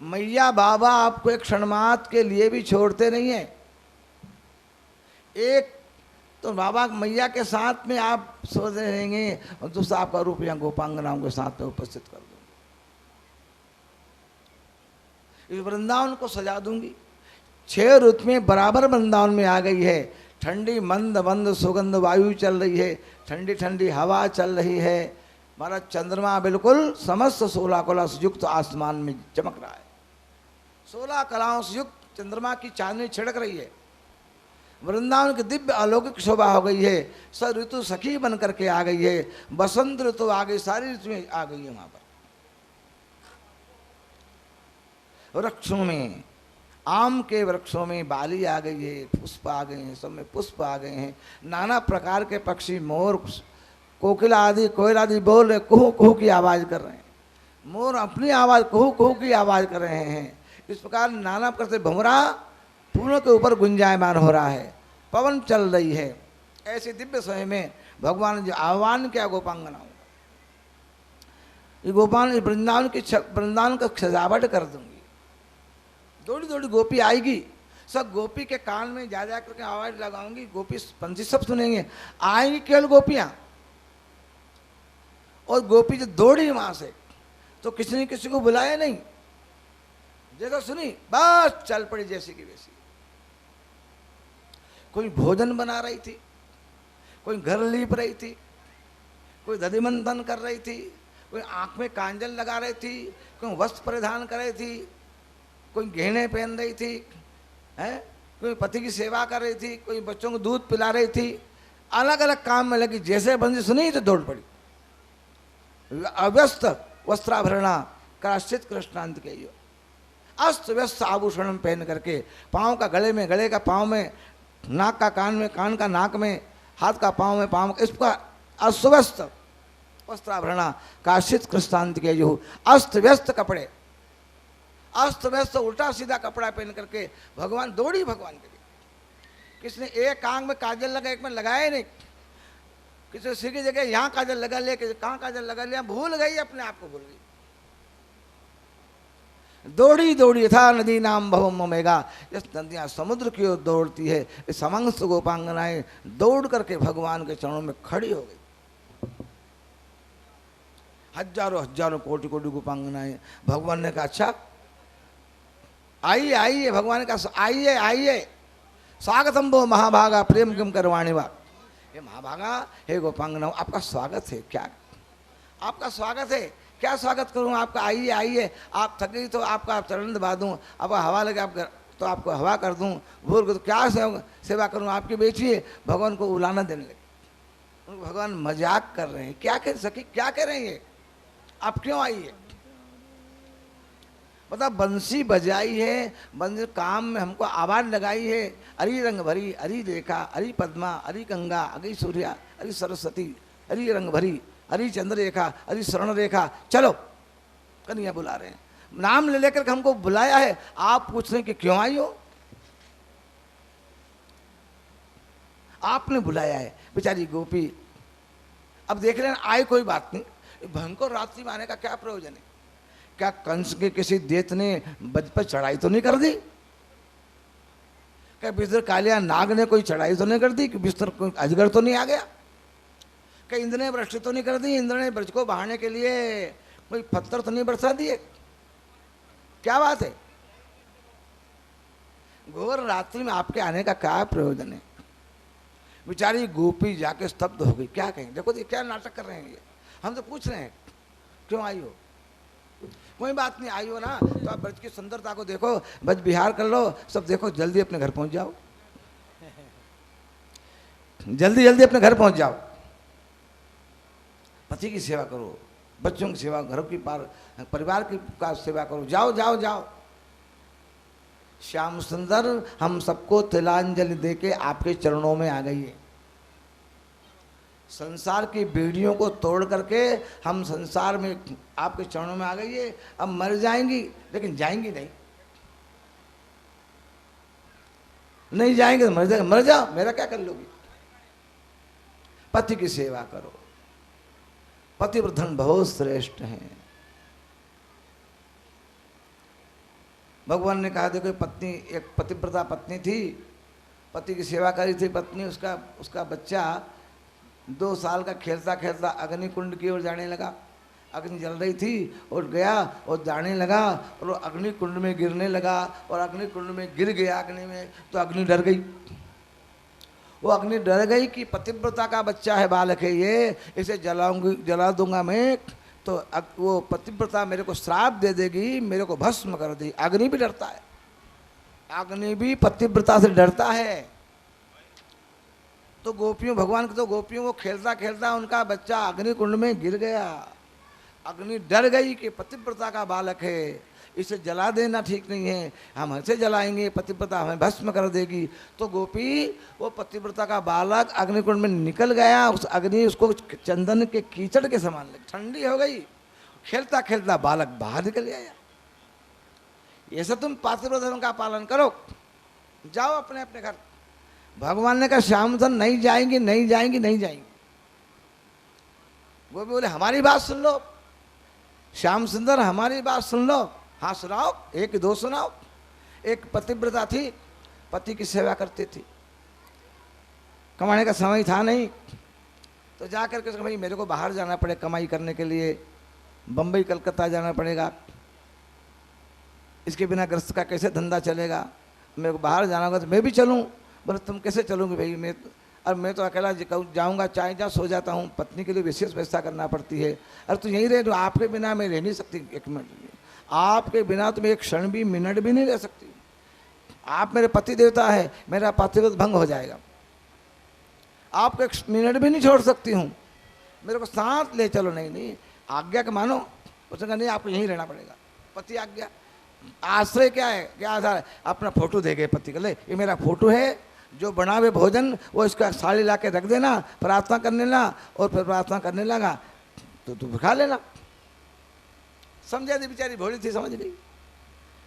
मैया बाबा आपको एक क्षण मात्र के लिए भी छोड़ते नहीं है। एक तो बाबा मैया के साथ में आप सोच रहेंगे और दूसरा आपका रूप यहाँ गोपांगनाओं के साथ में उपस्थित कर दूंगी, इस वृंदावन को सजा दूंगी। 6 ऋतु में बराबर वृंदावन में आ गई है। ठंडी मंद मंद सुगंध वायु चल रही है, ठंडी ठंडी हवा चल रही है। हमारा चंद्रमा बिल्कुल समस्त 16 कला से युक्त आसमान में चमक रहा है। 16 कलाओं से युक्त चंद्रमा की चांदनी छिड़क रही है। वृंदावन की दिव्य अलौकिक शोभा हो गई है। सब ऋतु सखी बन करके आ गई है। बसंत ऋतु आ गई, सारी ऋतु आ गई है। वहां पर वृक्षों में, आम के वृक्षों में बाली आ गई है, पुष्प आ गए हैं, सब में पुष्प आ गए हैं। नाना प्रकार के पक्षी, मोर, कोकिला आदि, कोयल आदि बोल रहे, कुहू कुहू की आवाज़ कर रहे हैं। मोर अपनी आवाज़ कुहू कुहू की आवाज़ कर रहे हैं। इस प्रकार नाना प्रकार से भंवरा फूलों के ऊपर गुंजायमान हो रहा है, पवन चल रही है। ऐसे दिव्य समय में भगवान ने आह्वान किया गोपांगनाओं, ये गोपाल वृंदावन की वृंदावन का सजावट कर दूंगी। दौड़ी दौड़ी गोपी आएगी, सब गोपी के कान में जा जा करके आवाज लगाऊंगी, गोपी पंछी सब सुनेंगे। आएंगी केवल गोपियाँ, और गोपी जो दौड़ी वहां से तो किसी ने किसी को बुलाया नहीं, जैसा सुनी बस चल पड़ी जैसी की वैसी। कोई भोजन बना रही थी, कोई घर लीप रही थी, कोई दधि मंथन कर रही थी, कोई आंख में कांजल लगा रही थी, कोई वस्त्र परिधान कर रही थी, कोई गहने पहन रही थी, है कोई पति की सेवा कर रही थी, कोई बच्चों को दूध पिला रही थी। अलग अलग काम में लगी। जैसे बंदी सुनी तो दौड़ पड़ी। अव्यस्त वस्त्राभरणा कराश्चित कृष्णांत के यो, अस्त व्यस्त आभूषण पहन करके, पाँव का गले में, गले का पाँव में, नाक का कान में, कान का नाक में, हाथ का पाँव में, पाँव इसका अस्तव्यस्त वस्त्राभरणा काश्चित कृष्णांत के यो, अस्त व्यस्त कपड़े, अस्त व्यस्त उल्टा सीधा कपड़ा पहन करके भगवान दौड़ी भगवान के लिए। किसने एक आंख में काजल लगा, एक में लगाया नहीं। किसी सिर की जगह यहाँ काजल लगा लिया, किसी कहाँ काजल लगा लिया, भूल गई, अपने आप को भूल गई। दौड़ी दौड़ी था नदी नाम भव ममेगा, इस नदियाँ समुद्र की ओर दौड़ती है, इस समस्त गोपांगनाएं दौड़ करके भगवान के चरणों में खड़ी हो गई। हजारों हजारों कोटि कोटि गोपांगनाएं। भगवान ने कहा अच्छा आइए आइए, भगवान ने कहा आइए आइए, स्वागतम भो महाभागा प्रेम किम करवाणी वा। हे महाभागा, हे गोपांगनाओं, आपका स्वागत है। क्या आपका स्वागत है? क्या स्वागत करूं आपका? आइए आइए, आप थक गई तो आपका चरण दबा दूं, अब हवा लगे आप तो आपको हवा कर दूं, भूल तो क्या सेवा करूं आपकी। बेचिए भगवान को उलाना देने लगे। भगवान मजाक कर रहे हैं, क्या कह सके, क्या कह रहे हैं, आप क्यों आई है? मतलब बंसी बजाई है, बंसी काम में हमको आवाज लगाई है। अरी रंग भरी, अरी रेखा, अरी पद्मा, अरी गंगा, अरी सूर्या, अरी सरस्वती, अरी रंग भरी, अरी चंद्र रेखा, अरी स्वर्ण रेखा, चलो कन्हैया बुला रहे हैं। नाम ले लेकर हमको बुलाया है, आप पूछ रहे हैं कि क्यों आई हो? आपने बुलाया है। बेचारी गोपी अब देख रहे हैं, आए कोई बात नहीं, भयंकर रात्रि में आने का क्या प्रयोजन है? क्या कंस के किसी देत ने बज पर चढ़ाई तो नहीं कर दी? क्या बिस्तर कालिया नाग ने कोई चढ़ाई तो नहीं कर दी? कि बिस्तर कोई अजगर तो नहीं आ गया? क्या इंद्र ने वृष्टि तो नहीं कर दी? इंद्र ने ब्रज को बहाने के लिए कोई पत्थर तो नहीं बरसा दिए? क्या बात है? घोर रात्रि में आपके आने का क्या प्रयोजन है? बेचारी गोपी जाके स्तब्ध हो गई। क्या कहें? देखो ये क्या नाटक कर रहे हैं ये। हम तो पूछ रहे हैं क्यों आई हो? कोई बात नहीं, आई हो ना तो आप ब्रज की सुंदरता को देखो, ब्रज विहार कर लो, सब देखो, जल्दी अपने घर पहुंच जाओ, जल्दी जल्दी अपने घर पहुंच जाओ। पति की सेवा करो, बच्चों की सेवा, घरों की परिवार की का सेवा करो, जाओ जाओ जाओ। श्याम सुंदर हम सबको तिलांजलि देके आपके चरणों में आ गई है। संसार की बेड़ियों को तोड़ करके हम संसार में आपके चरणों में आ गई है। अब मर जाएंगी लेकिन जाएंगी नहीं, नहीं जाएंगे तो मर जाएंगे। मर जाओ, मेरा क्या कर लोगी? पति की सेवा करो, पतिव्रत धन बहुत श्रेष्ठ है। भगवान ने कहा देखो पत्नी, एक पतिव्रता पत्नी थी, पति की सेवा करी थी पत्नी, उसका बच्चा 2 साल का खेलता खेलता अग्नि कुंड की ओर जाने लगा। अग्नि जल रही थी और गया और जाने लगा और वो अग्नि कुंड में गिरने लगा और अग्नि कुंड में गिर गया अग्नि में, तो अग्नि डर गई। वो अग्नि डर गई कि पतिव्रता का बच्चा है, बालक है ये, इसे जला दूंगा मैं तो वो पतिव्रता मेरे को श्राप दे देगी, मेरे को भस्म कर देगी। अग्नि भी डरता है, अग्नि भी पतिव्रता से डरता है। तो गोपियों, भगवान की तो गोपियों को खेलता खेलता उनका बच्चा अग्नि कुंड में गिर गया। अग्नि डर गई कि पतिव्रता का बालक है, इसे जला देना ठीक नहीं है, हम ऐसे जलाएंगे पतिव्रता हमें भस्म कर देगी। तो गोपी वो पतिव्रता का बालक अग्निकुंड में निकल गया, उस अग्नि उसको चंदन के कीचड़ के समान लगी, ठंडी हो गई। खेलता खेलता बालक बाहर निकल आया। ऐसा तुम पतिव्रता धर्म का पालन करो, जाओ अपने अपने घर। भगवान ने कहा श्याम सुंदर नहीं जाएंगी, नहीं जाएंगी, नहीं जाएंगी। वो भी बोले हमारी बात सुन लो श्याम सुंदर, हमारी बात सुन लो। हाँ सुनाओ, एक दो सुनाओ। एक पतिव्रता थी, पति की सेवा करती थी, कमाने का समय था नहीं, तो जा करके भाई मेरे को बाहर जाना पड़े कमाई करने के लिए, बम्बई कलकत्ता जाना पड़ेगा, इसके बिना गृहस्थ का कैसे धंधा चलेगा, मेरे को बाहर जाना होगा तो मैं भी चलूँ। बोले तुम कैसे चलोगे भाई, मैं तो अकेला जाऊंगा, चाहे जहाँ सो जाता हूँ, पत्नी के लिए विशेष व्यवस्था करना पड़ती है। अरे तू यहीं रहे, तो आपके बिना मैं रह नहीं सकती एक मिनट, आपके बिना तो मैं एक क्षण भी मिनट भी नहीं रह सकती। आप मेरे पति देवता है, मेरा पतिव्रत भंग हो जाएगा, आपको एक मिनट भी नहीं छोड़ सकती हूँ, मेरे को साथ ले चलो। नहीं नहीं, आज्ञा के मानो। उसने कहा नहीं आपको यहीं रहना पड़ेगा। पति आज्ञा, आश्रय क्या है, क्या आधार है, अपना फोटो दे गए पति को, ले ये मेरा फोटो है, जो बनावे भोजन वो इसका साड़ी ला के रख देना, प्रार्थना करने ला, और फिर प्रार्थना करने लगा तो तू खा लेना। समझा दी, बेचारी भोली थी, समझ गई।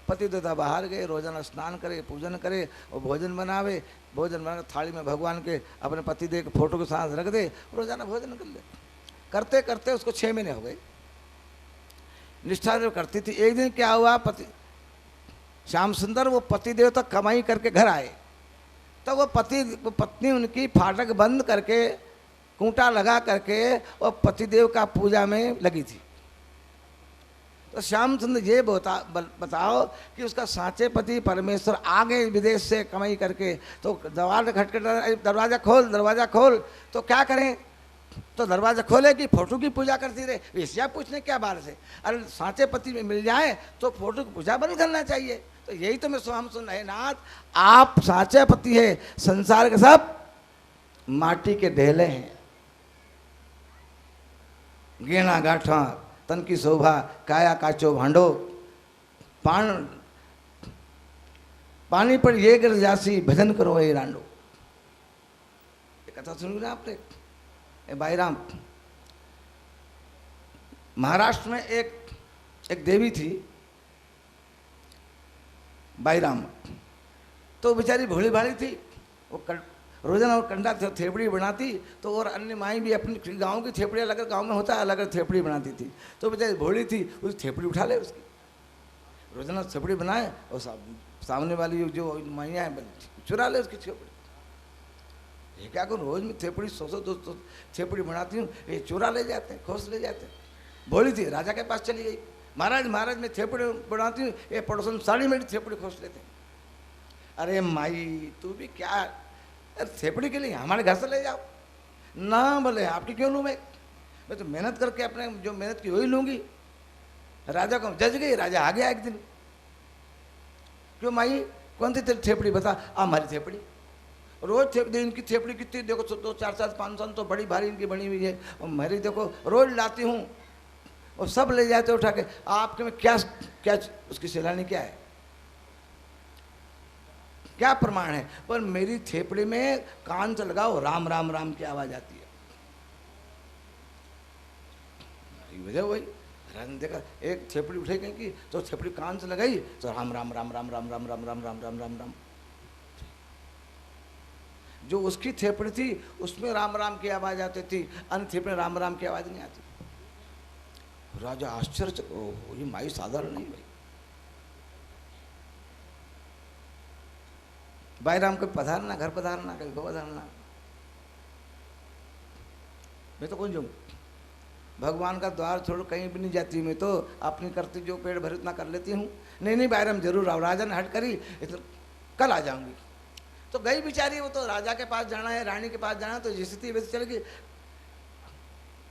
पति देवता बाहर गए, रोजाना स्नान करे, पूजन करे और भोजन बनावे, भोजन बना थाली में भगवान के अपने पति देव के फोटो के साथ रख दे, रोजाना भोजन कर ले। करते करते उसको 6 महीने हो गए, निष्ठा जो करती थी। एक दिन क्या हुआ, पति श्याम सुंदर वो पति देव तक कमाई करके घर आए, तो वो पत्नी उनकी फाटक बंद करके खूंटा लगा करके और पतिदेव का पूजा में लगी थी। तो श्याम सुंदर ये बताओ कि उसका साँचे पति परमेश्वर आ गए विदेश से कमाई करके, तो दरवाजा खटखटा, दरवाजा खोल, दरवाजा खोल, तो क्या करें, तो दरवाजा खोले कि फोटो की पूजा करती रहे। वैसे पूछने क्या बात से, अरे साँचे पति में मिल जाए तो फोटो की पूजा बंद करना चाहिए। तो यही तो मैं स्वाम सुन रहे नाथ, आप साँचे पति है, संसार के सब माटी के ढेले हैं, गेना गाठा तन की शोभा, काया काचो भांडो, पानी पर ये गिर जासी, भजन करो ये रांडो। ये कथा सुन ना आपने, भाई राम, महाराष्ट्र में एक देवी थी भाई राम, तो बेचारी भोली भाली थी। वो रोजाना वो कंडा थेपड़ी बनाती, तो और अन्य माई भी अपनी गांव की थेपड़ी अलग गांव में होता है, अलग थेपड़ी बनाती थी। तो बेचारी भोली थी, उस थेपड़ी उठा ले उसकी, रोजाना थेपड़ी बनाए और सामने वाली जो माइयाँ हैं चुरा ले उसकी थेपड़ी। ये क्या करूँ, रोज में थेपड़ी 100-200 थेपड़ी बनाती हूँ, ये चुरा ले जाते हैं, खोस ले जाते हैं। भोली थी, राजा के पास चली गई, महाराज मैं थेपड़ी बनाती हूँ, ये पड़ोसन साड़ी मेरी थेपड़ी खोस लेते हैं। अरे माई तू भी क्या, थेपड़ी के लिए हमारे घर से ले जाओ ना। बोले आपकी क्यों लूँ मैं तो मेहनत करके अपने जो मेहनत की वही लूँगी। राजा को जज गई, राजा आ गया एक दिन, क्यों माई कौन सी तेरी थेपड़ी बता। हमारी थेपड़ी, रोज इनकी थेपड़ी कितनी देखो, 2-4-5 तो बड़ी भारी इनकी बनी हुई है, और मेरी देखो रोज लाती हूँ और सब ले जाते उठा के। आपके में क्या क्या उसकी सैलानी क्या है, क्या प्रमाण है। पर मेरी थेपड़ी में कान से लगाओ, राम राम राम की आवाज आती है। वजह वही देखा, एक थेपड़ी उठे गई की तो थेपड़ी कान से लगाई तो राम राम राम राम राम राम राम राम राम राम राम राम। जो उसकी थेपड़ी थी उसमें राम राम की आवाज आती थी, अन्य थेपड़ी राम राम की आवाज नहीं आती। राजा आश्चर्य, ये माई साधारण नहीं भाई। बाईराम कभी पधारना, घर पधारना, कभी को पधारना। मैं तो कौन जाऊँ, भगवान का द्वार छोड़ कहीं भी नहीं जाती। मैं तो अपनी करती जो पेड़ भर इतना कर लेती हूँ। नहीं बाईराम जरूर आओ, राजा ने हट करी तो कल आ जाऊंगी। तो गई बेचारी, वो तो राजा के पास जाना है, रानी के पास जाना है, तो जैसे थी वैसे चल गई।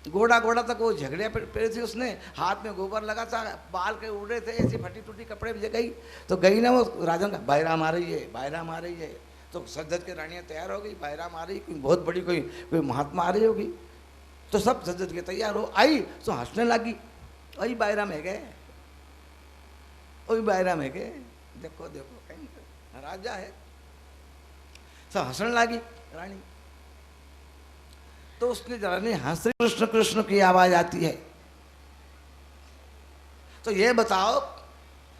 गोड़ा तक वो झगड़िया पे थी, उसने हाथ में गोबर लगा था, बाल के उड़ रहे थे, ऐसी फटी टूटी कपड़े में गई। तो गई ना वो राजा का, बाईराम आ रही है, बाईराम आ रही है। तो सज्जत के रानियाँ तैयार हो गई, बाईराम आ रही, कोई बहुत बड़ी कोई महात्मा आ रही होगी। तो सब सज्जत के तैयार हो आई तो हंसने लगी, वही बाईराम है गए, वही बाईराम है गए, देखो कहीं राजा है। सब हंसने लगी रानी। तो उसने रानी हंस रही, कृष्ण कृष्ण की आवाज आती है। तो ये बताओ,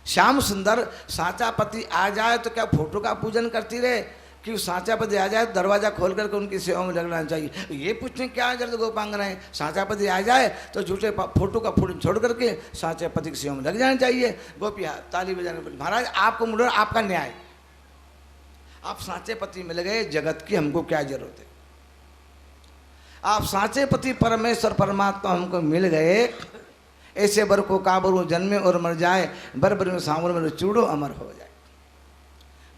श्याम सुंदर साचा पति आ जाए तो क्या फोटो का पूजन करती रहे, कि साचा पति आ जाए तो दरवाजा खोल करके उनकी सेवा में लगना चाहिए। ये पूछने क्या जरूरत गोपांगनाएं, साचा पति आ जाए तो झूठे फोटो का फोटो छोड़ करके साचा पति की सेवा में लग जाना चाहिए। गोपिया ताली बजाने पर, महाराज आपको मुड़ो, आपका न्याय, आप साचे पति मिल गए, जगत की हमको क्या जरूरत है। आप साचे पति परमेश्वर परमात्मा हमको मिल गए, ऐसे बर को काबरू जन्मे और मर जाए, बर बर में सांवर में चूड़ो अमर हो जाए।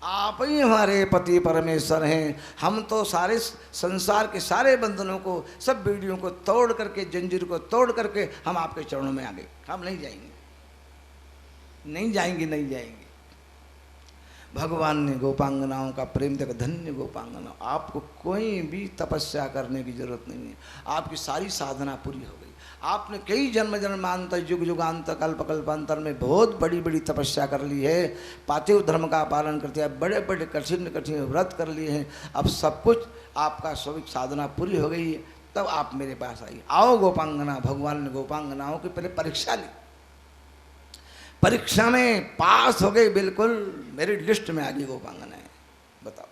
आप ही हमारे पति परमेश्वर हैं। हम तो सारे संसार के सारे बंधनों को, सब बीड़ियों को तोड़ करके, जंजीर को तोड़ करके हम आपके चरणों में आ गए। हम नहीं जाएंगे, नहीं जाएंगे, नहीं जाएंगे। भगवान ने गोपांगनाओं का प्रेम देखा, धन्य गोपांगना, आपको कोई भी तपस्या करने की जरूरत नहीं है, आपकी सारी साधना पूरी हो गई। आपने कई जन्म जन्मांतर, युग युगांतर, कल्प कल्पांतर में बहुत बड़ी बड़ी तपस्या कर ली है, पार्थिव धर्म का पालन करते हैं, बड़े बड़े कठिन कठिन व्रत कर लिए हैं। अब सब कुछ आपका स्वाभाविक साधना पूरी हो गई है, तब आप मेरे पास आइए। आओ गोपांगना। भगवान ने गोपांगनाओं की पहले परीक्षा ली, परीक्षा में पास हो गई, बिल्कुल मेरी लिस्ट में आ गई गोपांगनाएं। बताओ,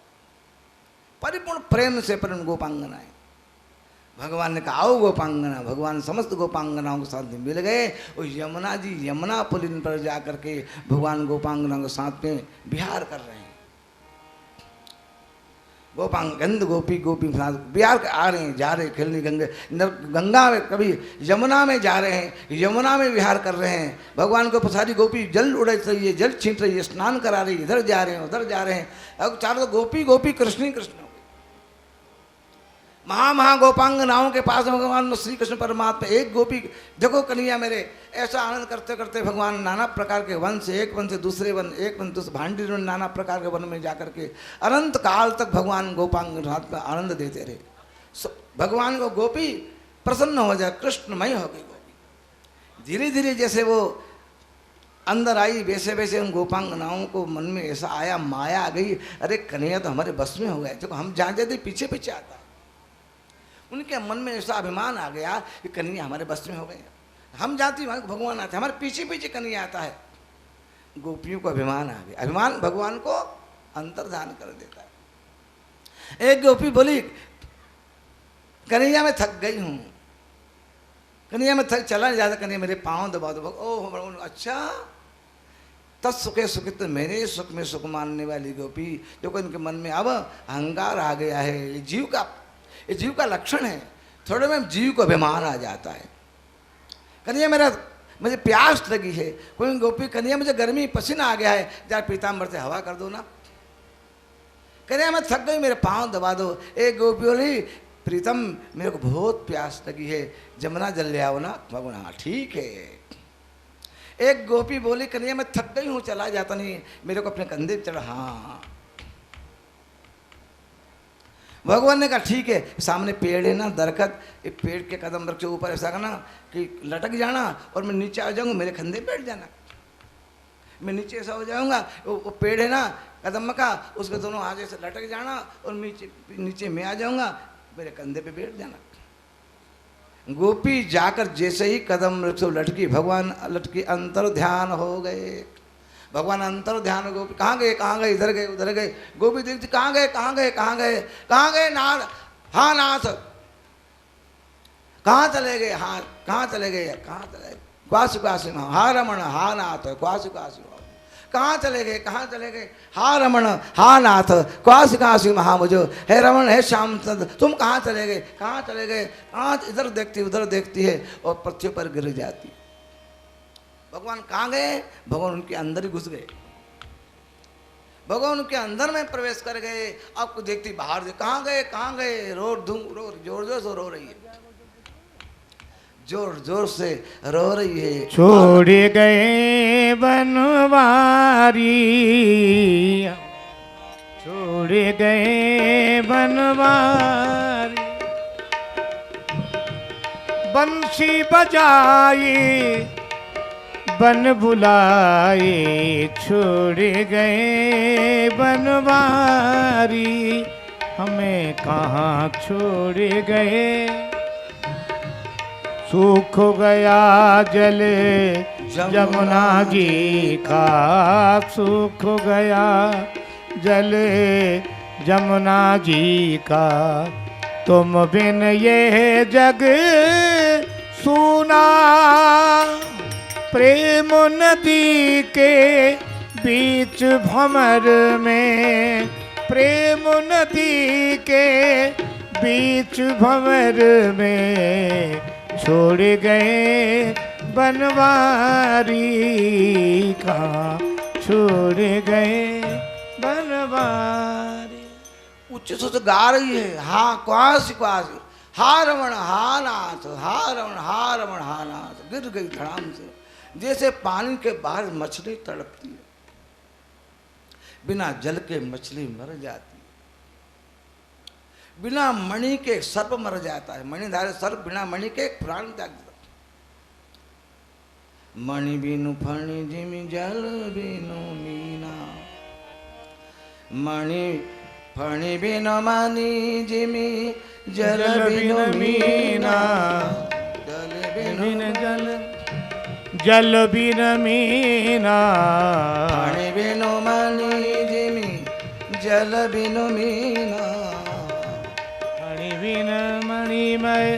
परिपूर्ण प्रेम से परिपूर्ण गोपांगनाएं। भगवान ने कहा आओ गोपांगना। भगवान समस्त गोपांगनाओं के साथ मिल गए और यमुना जी, यमुना पुलिन पर जाकर के भगवान गोपांगनाओं के साथ में विहार कर रहे हैं। गोपांग गंध गोपी गोपी बिहार आ रहे हैं, जा रहे हैं खेलने गंगा में, कभी यमुना में जा रहे हैं, यमुना में विहार कर रहे हैं। भगवान को सारी गोपी जल उड़ रही है, जल छींट रही है, स्नान करा रही है, इधर जा रहे हैं उधर जा रहे हैं। अब चारों गोपी गोपी कृष्ण ही कृष्ण हो गए। महा गोपांगनाओं के पास भगवान श्री कृष्ण परमात्मा एक गोपी, देखो कन्हैया मेरे, ऐसा आनंद करते करते भगवान नाना प्रकार के वन से, एक वन से दूसरे वन, एक वन दूसरे भांडी में, नाना प्रकार के वन में जाकर के अनंत काल तक भगवान गोपांगनाथ में आनंद देते रहे। भगवान को गोपी प्रसन्न हो जाए, कृष्णमय हो गई गोपी। धीरे धीरे जैसे वो अंदर आई, वैसे वैसे उन गोपांगनाओं को मन में ऐसा आया, माया आ गई, अरे कन्हैया तो हमारे बस में हो गया। देखो हम जहाँ जाते पीछे पीछे आता, उनके मन में ऐसा अभिमान आ गया कि कन्हैया हमारे बस में हो गए। हम जाती वहाँ भगवान आते, हमारे पीछे पीछे कन्हैया आता है। गोपियों को अभिमान आ गया, अभिमान भगवान को अंतर्धान कर देता है। एक गोपी बोली कन्हैया मैं थक गई हूँ, कन्हैया मैं थक चला नहीं जाता, कन्हैया मेरे पाँव दबा दो। ओह अच्छा, तत्सुखे सुखित, मेरे सुख में सुख मानने वाली गोपी। देखो इनके मन में अब अहंकार आ गया है, ये जीव का लक्षण है। थोड़े में जीव को अभिमान आ जाता है। कन्हैया मुझे प्यास लगी है, कोई गोपी कन्हैया मुझे गर्मी पसीना आ गया है, जरा पीताम्बर से हवा कर दो ना। कन्हैया मैं थक गई, मेरे पाँव दबा दो। एक गोपी बोली प्रीतम मेरे को बहुत प्यास लगी है, जमुना जल ले आओ ना। भगवान हाँ ठीक है। एक गोपी बोली कन्हैया मैं थक गई हूँ, चला जाता नहीं, मेरे को अपने कंधे पे चढ़ा। हाँ भगवान ने कहा ठीक है। सामने पेड़ है ना, दरख्त, एक पेड़ के कदम रख के ऊपर ऐसा करना कि लटक जाना और मैं नीचे आ जाऊंगा, मेरे कंधे पे बैठ जाना। मैं नीचे ऐसा हो जाऊंगा, वो पेड़ है ना कदम का, उसके दोनों हाथ ऐसे लटक जाना और नीचे मैं आ जाऊंगा, मेरे कंधे पे बैठ जाना। गोपी जाकर जैसे ही कदम रख लटकी, भगवान लटकी अंतर ध्यान हो गए। भगवान अंतर ध्यान। गोपी कहाँ गए, कहाँ गए, इधर गए उधर गए। गोपी देखती कहाँ गए, कहाँ गए, कहाँ गए, कहाँ गए नाथ, हाँ नाथ, कहाँ चले गए, हाँ कहाँ चले गए, कहाँ चले गए, क्वासु क्वासु, हाँ रमण, हाँ नाथ, क्वासु क्वासु, कहाँ चले गए, कहाँ चले गए? हा रमण, हा नाथ, काशी काशी महामुझ, हे रमण, हे श्याम चंद्र, तुम कहाँ चले गए, कहाँ चले गए? आँख इधर देखती उधर देखती है और पृथ्वी पर गिर जाती। भगवान कहाँ गए? भगवान उनके अंदर ही घुस गए, भगवान उनके अंदर में प्रवेश कर गए। आपको देखती बाहर से, कहाँ गए, कहाँ गए? रो जोर जोर से रो रही है, जोर जोर से रो रही है। छोड़ गए बनवारी, छोड़ गए बनवारी, बंसी बजाए बन बुलाए, छोड़ गए बनवारी, हमें कहाँ छोड़ गए? सूख गया जल जमुना जी का, सूख गया जल जमुना जी का, तुम बिन ये जग सूना, प्रेम नदी के बीच भंवर में, प्रेम नदी के बीच भंवर में, छोड़ गए बनवारी का, छोड़ गए बनवारी। उच्च से तो गा रही है, हा क्वासी क्वासी, हा रमण हा नाथ, हा रमण हा रमण हा नाथ। गिर गई धड़ाम से, जैसे पानी के बाहर मछली तड़पती है, बिना जल के मछली मर जाती, बिना मणि के सर्प मर जाता है, मणिधारी सर्प बिना मणि के प्राण त्याग देता। मणि बिनु फणि जिमि जल बिनु मीना, मणि फणि बिनु मणि जिमि जल बिनु मीना, जल बिनु जल जल बिन मीना, मणि बिनु मणि जिमि जल बिनु मीना, मणि बिन मणिमय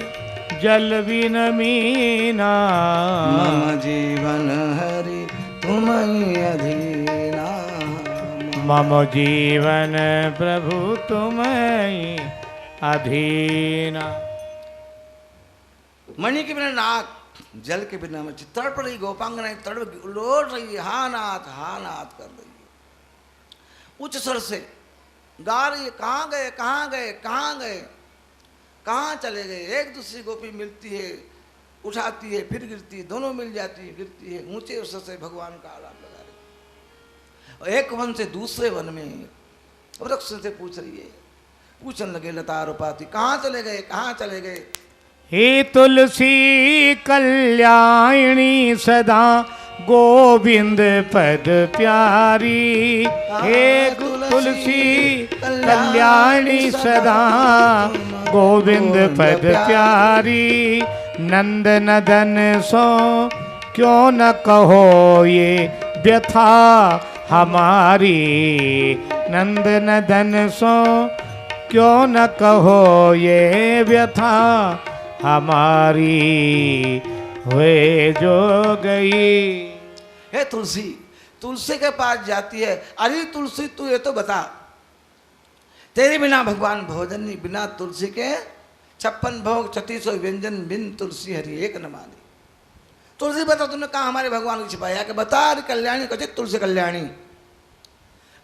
जल बिन मीना, मम जीवन हरि तुम्हि अधीना, मम जीवन प्रभु तुम्हि अधीना। मणि के बिना नाक, जल के बिना मछली, तड़प रही गोपांगनाएं, तड़प लौट रही है, हा नाथ कर रही है। उच्च स्वर से गा रही है, कहाँ गए, कहाँ गए, कहाँ गए, कहाँ चले गए? एक दूसरी गोपी मिलती है, उठाती है, फिर गिरती है, दोनों मिल जाती है, गिरती है। ऊंचे स्वर से भगवान का आलाप लगा रही है। और एक वन से दूसरे वन में वृक्ष से पूछ रही है, पूछने लगे लता रूपाती, कहाँ चले गए, कहाँ चले गए? हे तुलसी कल्याणी सदा गोविंद पद प्यारी, हे तुलसी कल्याणी सदा गोविंद पद प्यारी, नंद नदन सो क्यों न कहो ये व्यथा हमारी, नंद नदन सो क्यों न कहो ये व्यथा हमारी, हुए जो गई। हे तुलसी, तुलसी के पास जाती है, अरे तुलसी तू ये तो बता, तेरे बिना भगवान भोजन नहीं, बिना तुलसी के 56 भोग 3600 व्यंजन, बिन तुलसी हरि एक न मानी। तुलसी बता, तूने कहा हमारे भगवान को छिपाया कि बता? अरे कल्याणी कथित तुलसी कल्याणी,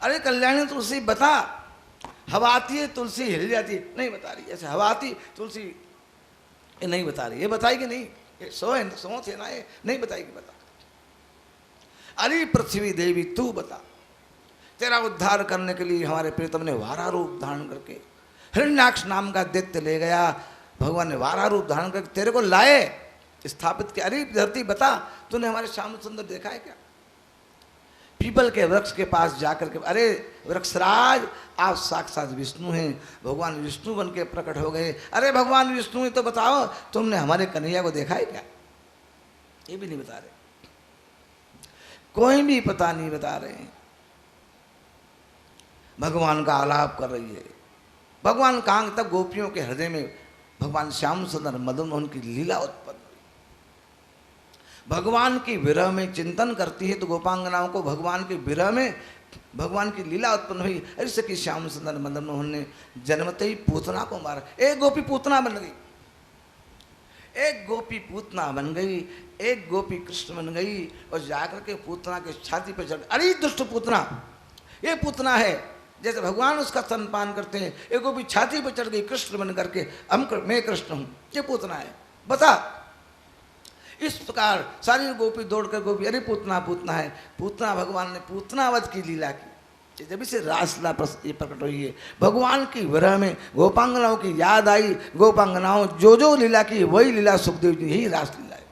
अरे कल्याणी तुलसी बता। हवा आती है तुलसी हिल जाती है, नहीं बता रही, ऐसे हवा आती तुलसी ये नहीं बता रही, ये बताएगी नहीं, ये सो थे ना, ये नहीं बताएगी, बता। अरे पृथ्वी देवी तू बता, तेरा उद्धार करने के लिए हमारे प्रीतम ने वारा रूप धारण करके हिरण्याक्ष नाम का दैत्य ले गया, भगवान ने वारा रूप धारण करके तेरे को लाए, स्थापित किया। अरे धरती बता, तूने हमारे श्याम सुंदर देखा है क्या? पीपल के वृक्ष के पास जाकर के, अरे वृक्षराज आप साक्षात विष्णु हैं, भगवान विष्णु बन के प्रकट हो गए। अरे भगवान विष्णु है तो बताओ, तुमने हमारे कन्हैया को देखा है क्या? ये भी नहीं बता रहे, कोई भी पता नहीं बता रहे हैं। भगवान का आलाप कर रही है। भगवान कहाँ, तब गोपियों के हृदय में भगवान श्याम सुंदर मदन मोहन की लीला उत्पन्न हुई। भगवान की विरह में चिंतन करती है तो गोपांगनाओं को भगवान के विरह में भगवान की लीला उत्पन्न हुई। अरे सखी श्याम सुंदर मदन मोहन ने जन्मते ही पूतना को मारा। एक गोपी पूतना बन गई, एक गोपी पूतना बन गई, एक गोपी कृष्ण बन गई और जाकर के पूतना के छाती पे चढ़, अरे दुष्ट पूतना, ये पूतना है, जैसे भगवान उसका स्तनपान करते हैं, एक गोपी छाती पे चढ़ गई कृष्ण बन करके, मैं कृष्ण हूं, ये पूतना है, बता। इस प्रकार सारी गोपी दौड़कर गोपी, अरे पूतना पूतना है, पूतना भगवान ने पूतनावध की लीला की। जब इसे रासलीला प्रकट हुई है, भगवान की विरह में गोपांगनाओं की याद आई, गोपांगनाओं जो जो लीला की वही लीला सुखदेव जी, यही रासलीला है।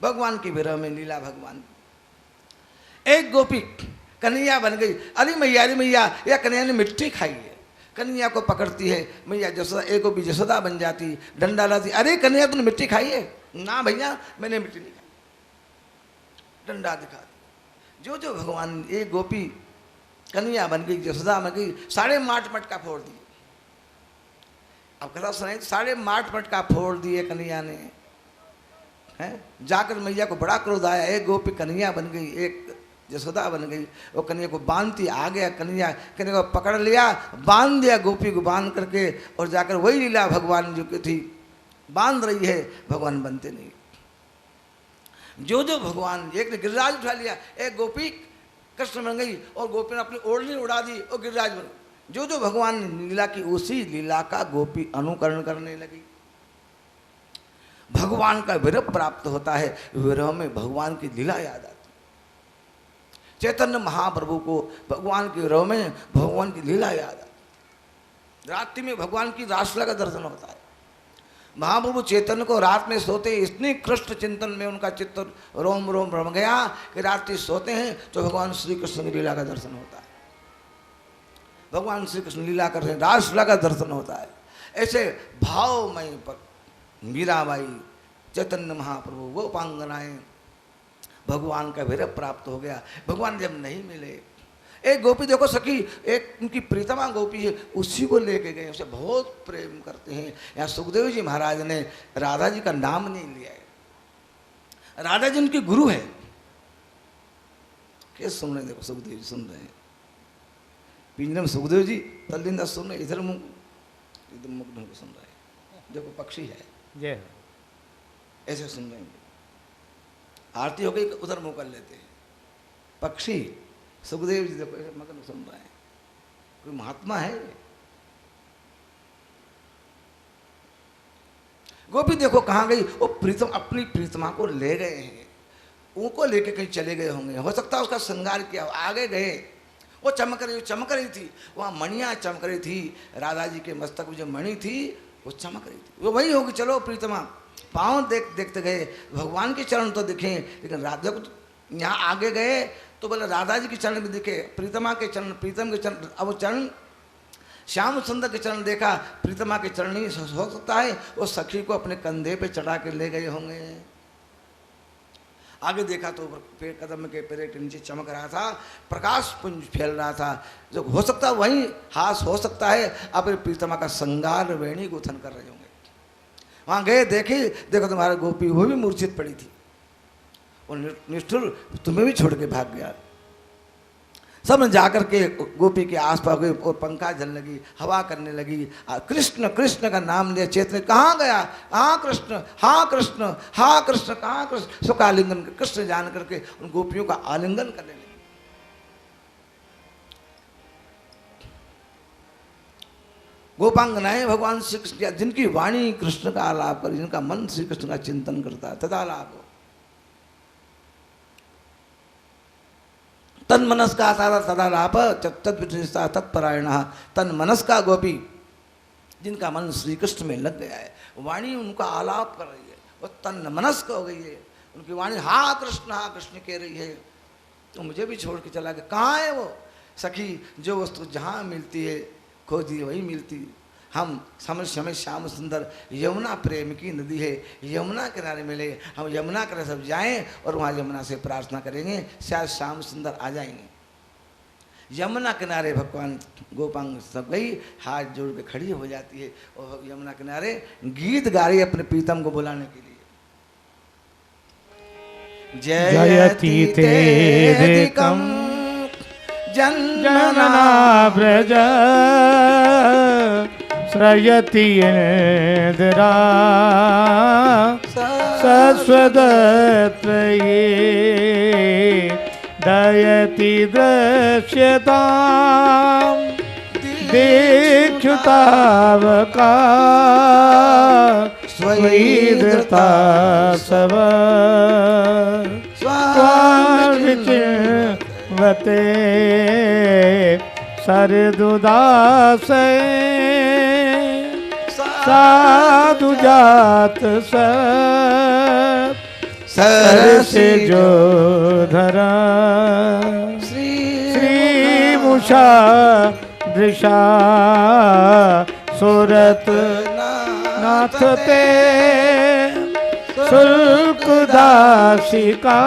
भगवान की विरह में लीला भगवान की। एक गोपी कन्हैया बन गई, अरे मैया या कन्हैया ने मिट्टी खाई है, कन्हैया को पकड़ती है मैया जसोदा, एक गोपी जसोदा बन जाती, डंडा लाती, अरे कन्हैया तुमने मिट्टी खाई है? ना भैया मैंने मिट्टी नहीं खाई, डंडा दिखा दी। जो जो भगवान, एक गोपी कन्हैया बन गई, जसोदा बन गई, सारे माट मटका फोड़ दिए। अब कथा सुनाई, सारे माट मटका फोड़ दिए कन्हैया ने, हैं? जाकर मैया को बड़ा क्रोध आया, एक गोपी कन्हैया बन गई, एक जसोदा बन गई, वो कन्हैया को बांधती, आ गया कन्हैया, कन्हैया को पकड़ लिया, बांध दिया गोपी को बांध करके, और जाकर वही लीला भगवान जो की थी बांध रही है, भगवान बनते नहीं। जो जो भगवान, एक ने गिरिराज उठा लिया, एक गोपी कृष्ण बन गई और गोपी ने अपनी ओढ़नी उड़ा दी और गिरिराज बन गई। जो जो भगवान ने लीला की उसी लीला का गोपी अनुकरण करने लगी। भगवान का विरह प्राप्त होता है, विरह में भगवान की लीला याद आती। चैतन्य महाप्रभु को भगवान के विरह में भगवान की लीला याद आती। रात्रि में भगवान की रासलीला का दर्शन होता है। महाप्रभु चैतन्य को रात में सोते इतनी कृष्ण चिंतन में उनका चित्त रोम रोम रम गया कि रात्रि सोते हैं तो भगवान श्री कृष्ण की लीला का दर्शन होता है। भगवान श्री कृष्ण लीला करते हैं, रासलीला का दर्शन होता है। ऐसे भावमय पर मीराबाई, चैतन्य महाप्रभु, गोपांगनाएं, भगवान का विरह प्राप्त हो गया। भगवान जब नहीं मिले, एक गोपी देखो सखी, एक उनकी प्रीतमा गोपी है, उसी को लेके गए, उसे बहुत प्रेम करते हैं। यहाँ सुखदेव जी महाराज ने राधा जी का नाम नहीं लिया है, राधा जी उनके गुरु है। क्या सुन रहे हैं? देखो सुखदेव जी सुन रहे हैं, पिंजरे में सुखदेव जी तल्लीन दास सुन रहे, इधर मुंह, इधर मुख ढंग सुन रहे हैं। देखो पक्षी है, जय ऐसे सुन रहे हैं। आरती हो गई, उधर मुंह कर लेते हैं। पक्षी सुखदेव जी देखो ऐसे मगन सुन रहे हैं। कोई महात्मा है? गोपी देखो कहाँ गई, वो प्रीतम अपनी प्रीतमा को ले गए हैं, उनको लेके कहीं चले गए होंगे। हो सकता है उसका श्रृंगार किया, आगे गए, वो चमक रही थी, वहाँ मणियाँ चमक रही थी, राधा जी के मस्तक में जो मणि थी वो चमक रही थी, वो वही होगी। चलो प्रीतमा, पाँव देखते गए, भगवान के चरण तो दिखे, लेकिन राधा को तो यहाँ आगे गए तो बोले राधा जी के चरण भी दिखे, प्रीतमा के चरण, प्रीतम के चरण, अब वो चरण श्याम सुंदर के चरण देखा, प्रीतमा के चरण नहीं हो सकता है, वो सखी को अपने कंधे पे चढ़ा के ले गए होंगे। आगे देखा तो पेड़, कदम के पेड़ के नीचे चमक रहा था, प्रकाश पुंज फैल रहा था, जो हो सकता है वही हास हो सकता है, अपने प्रीतमा का श्रृंगार वेणी गुथन कर रहे होंगे। वहाँ गए, देखे, देखो तुम्हारा गोपी वो भी मूर्छित पड़ी थी, और निष्ठुर तुम्हें भी छोड़ के भाग गया। सब ने जाकर के गोपी के आसपास गए और पंखा जलने लगी, हवा करने लगी, कृष्ण कृष्ण का नाम लिया। चेतन कहाँ गया? हाँ कृष्ण, हाँ कृष्ण, हाँ कृष्ण, कहाँ कृष्ण, सुख आलिंगन, कृष्ण जान करके उन गोपियों का आलिंगन करने लगी। गोपांगनाएं भगवान श्री कृष्ण, जिनकी वाणी कृष्ण का आलाप कर, जिनका मन श्री कृष्ण का चिंतन करता है, तथा लाभ हो। तन मनस का तदा लाभ तत्विष्ठा तत्परायण, तन मनस का गोपी, जिनका मन श्री कृष्ण में लग गया है, वाणी उनका आलाप कर रही है, वो तन मनस्क हो गई है, उनकी वाणी हाँ कृष्ण कह रही है। तो मुझे भी छोड़ के चला गया। कहाँ है वो सखी? जो वस्तु जहाँ मिलती है खोजी वही मिलती। हम समझ श्याम सुंदर यमुना प्रेम की नदी है, यमुना किनारे मिले, हम यमुना किनारे सब जाएं और वहाँ यमुना से प्रार्थना करेंगे, शायद श्याम सुंदर आ जाएंगे। यमुना किनारे भगवान गोपांग सब गई, हाथ जोड़ के खड़ी हो जाती है और यमुना किनारे गीत गा रही है अपने प्रीतम को बुलाने के लिए। जयति तेऽधिकं जनना व्रज श्रयति इन्द्रा सस्वदत्रये दयति दृश्यताम् दीक्षुतावका स्वैधृता सव स्वार्विचिन्वते सरदुदासे साधु जात सरसे जो धरा श्रीमुषा दृशा सुरत नाथ ते शुल्कदासिका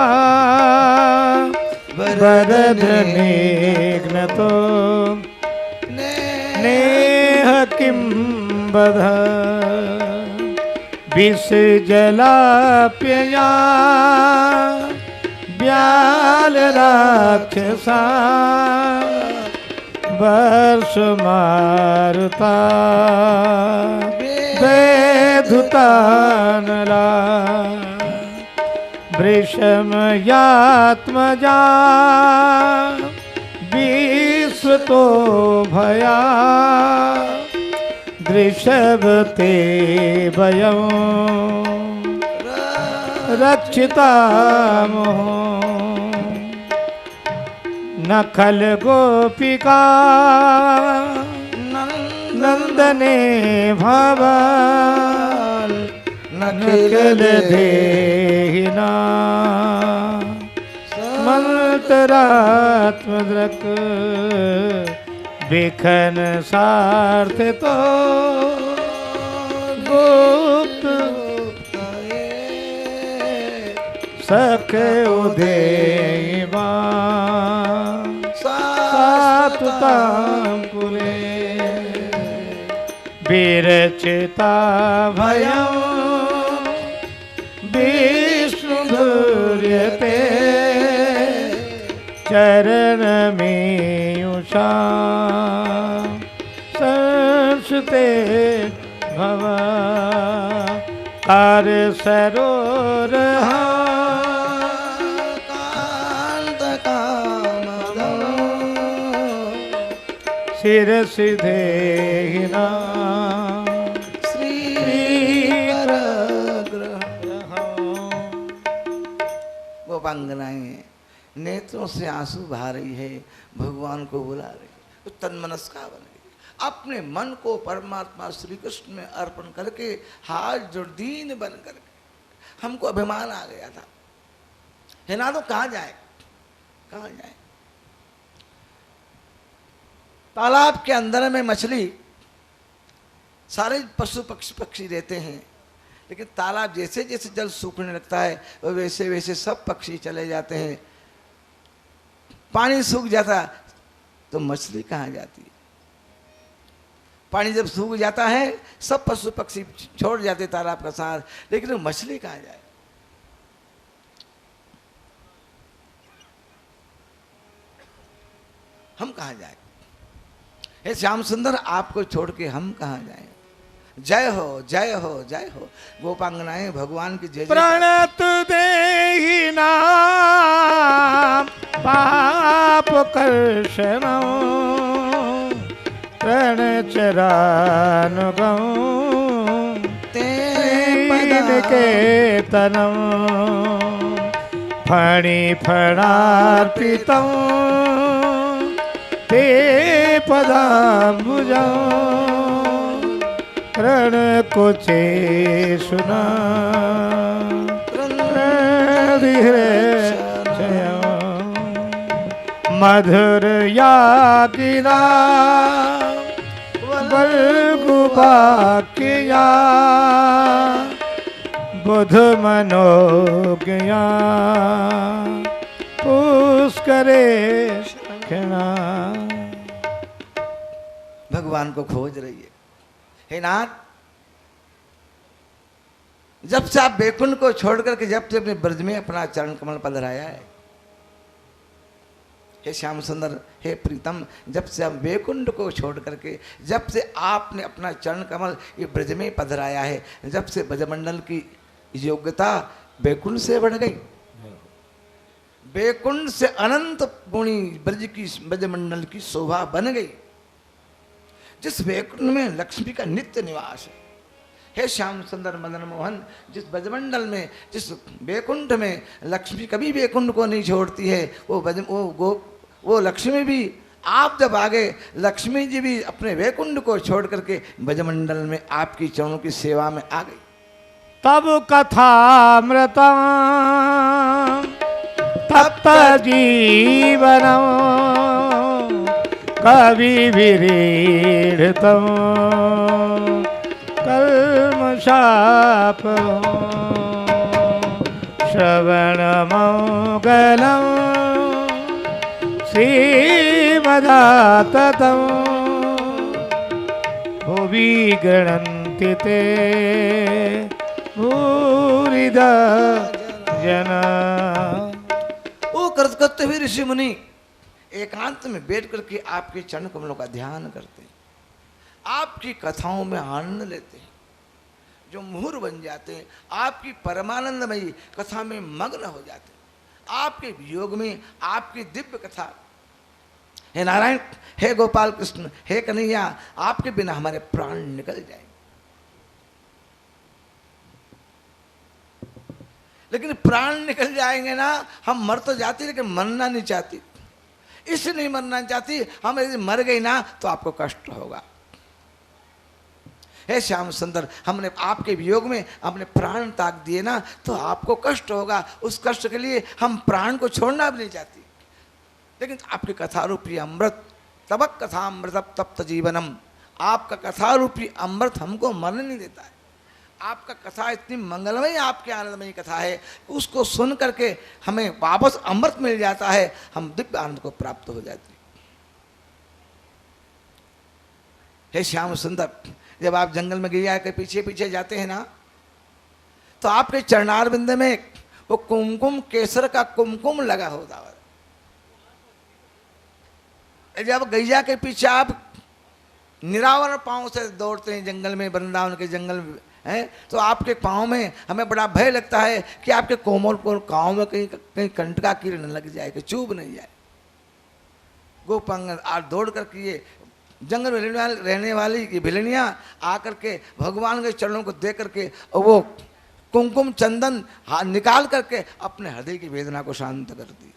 वरदनिघ्नतो नेह किं बध विषजलाप्यया व्यालराक्षसा वर्षमारुता वेधुतानला वृषमयात्मजा विश्वतो भया दृशवते वयं रक्षितामः नखल गोपिका नंदने भवाल नखल देहिना मंत्रात्मद्रक बिखन सार्थ तो गुप्त सख उदेवा सातुतांकुले विरचिता भयं विष्णुधुर्यते चरणमेयुषा संस्ते भव कार्य सरोरहा शिरसिधेहिना गोपांगनाएं नेत्रों से आंसू बहा रही है, भगवान को बुला रही है, तो तन्मनस्का बन गई। अपने मन को परमात्मा श्री कृष्ण में अर्पण करके हाथ जोड़ दीन बन करके, हमको अभिमान आ गया था, है ना, तो कहाँ जाए, कहाँ जाए। तालाब के अंदर में मछली, सारे पशु पक्षी रहते हैं, लेकिन तालाब जैसे जैसे जल सूखने लगता है वो वैसे वैसे सब पक्षी चले जाते हैं। पानी सूख जाता तो मछली कहाँ जाती है। पानी जब सूख जाता है सब पशु पक्षी छोड़ जाते तालाब का साथ, लेकिन वो मछली कहाँ जाए। हम कहाँ जाए। हे श्याम सुंदर, आपको छोड़ के हम कहाँ जाएं। जय हो जय हो जय हो। गोपांगनाएं भगवान की जय। प्रणत देहि नाम पाप कर्षणं प्रणचरानुगं तेनकेतनं फणिफणार्पितं ते पदाम्बुजं रणकुचे सुना मधुर यागिना बलगुबाकिया बुध मनोज्ञा पुष्करे क्षणा। भगवान को खोज रही है। हे नाथ, जब से आप बैकुंठ को छोड़ करके जब से अपने ब्रज में अपना चरण कमल पधराया है, हे श्याम सुंदर, हे प्रीतम, जब से हम बैकुंठ को छोड़ करके जब से आपने अपना चरण कमल ये ब्रज में पधराया है, जब से ब्रजमंडल की योग्यता बैकुंठ से बढ़ गई, बैकुंठ से अनंत पुणी ब्रज की ब्रजमंडल की शोभा बन गई। जिस बैकुंठ में लक्ष्मी का नित्य निवास है, हे श्याम सुंदर मदन मोहन, जिस ब्रजमंडल में, जिस बैकुंठ में लक्ष्मी कभी बैकुंठ को नहीं छोड़ती है, वो लक्ष्मी भी, आप जब आ गए, लक्ष्मी जी भी अपने बैकुंठ को छोड़ करके ब्रजमंडल में आपकी चरणों की सेवा में आ गई। तब कथामृतम तप्त जीवनम कवि विरीढ़तम कल्मषाप श्रवणमङ्गलं श्रीमदाततं भुवि गणन्ति ते भूरिदा जना। वो करते हुए ऋषि मुनि एकांत में बैठ करके आपके चरण कमलों का ध्यान करते हैं, आपकी कथाओं में आनंद लेते हैं, जो मुहुर बन जाते हैं, आपकी परमानंदमयी कथा में मग्न हो जाते हैं। आपके वियोग में आपकी दिव्य कथा, हे नारायण, हे गोपाल कृष्ण, हे कन्हैया, आपके बिना हमारे प्राण निकल जाएंगे। लेकिन प्राण निकल जाएंगे ना, हम मर तो जाती लेकिन मरना नहीं चाहती। इसलिए नहीं मरना चाहती, हम यदि मर गई ना तो आपको कष्ट होगा। हे श्याम सुंदर, हमने आपके वियोग में अपने प्राण त्याग दिए ना तो आपको कष्ट होगा। उस कष्ट के लिए हम प्राण को छोड़ना भी नहीं चाहती। लेकिन आपकी कथा रूपी अमृत, तबक कथा अमृत तप्त जीवनम, आपका कथा रूपी अमृत हमको मरने नहीं देता है। आपका कथा इतनी मंगलमयी, आपकी आनंदमयी कथा है, उसको सुन करके हमें वापस अमृत मिल जाता है, हम दिव्य आनंद को प्राप्त हो जाती है। हे श्याम सुंदर, जब आप जंगल में गैया के पीछे पीछे जाते हैं ना तो आपके चरणार बिंद में वो कुमकुम, केसर का कुमकुम लगा होता है। जब गैया के पीछे आप निरावरण पांव से दौड़ते हैं जंगल में, वृंदावन के जंगल में हैं, तो आपके पाँव में हमें बड़ा भय लगता है कि आपके कोमल पाँव में कहीं कहीं कंट का कीड़ा न लग जाए, कि चुभ नहीं जाए। गोपांगन आज दौड़ करके ये जंगल में रहने वाली ये भिलनियाँ आकर के भगवान के चरणों को देख करके वो कुमकुम चंदन निकाल करके अपने हृदय की वेदना को शांत कर दी।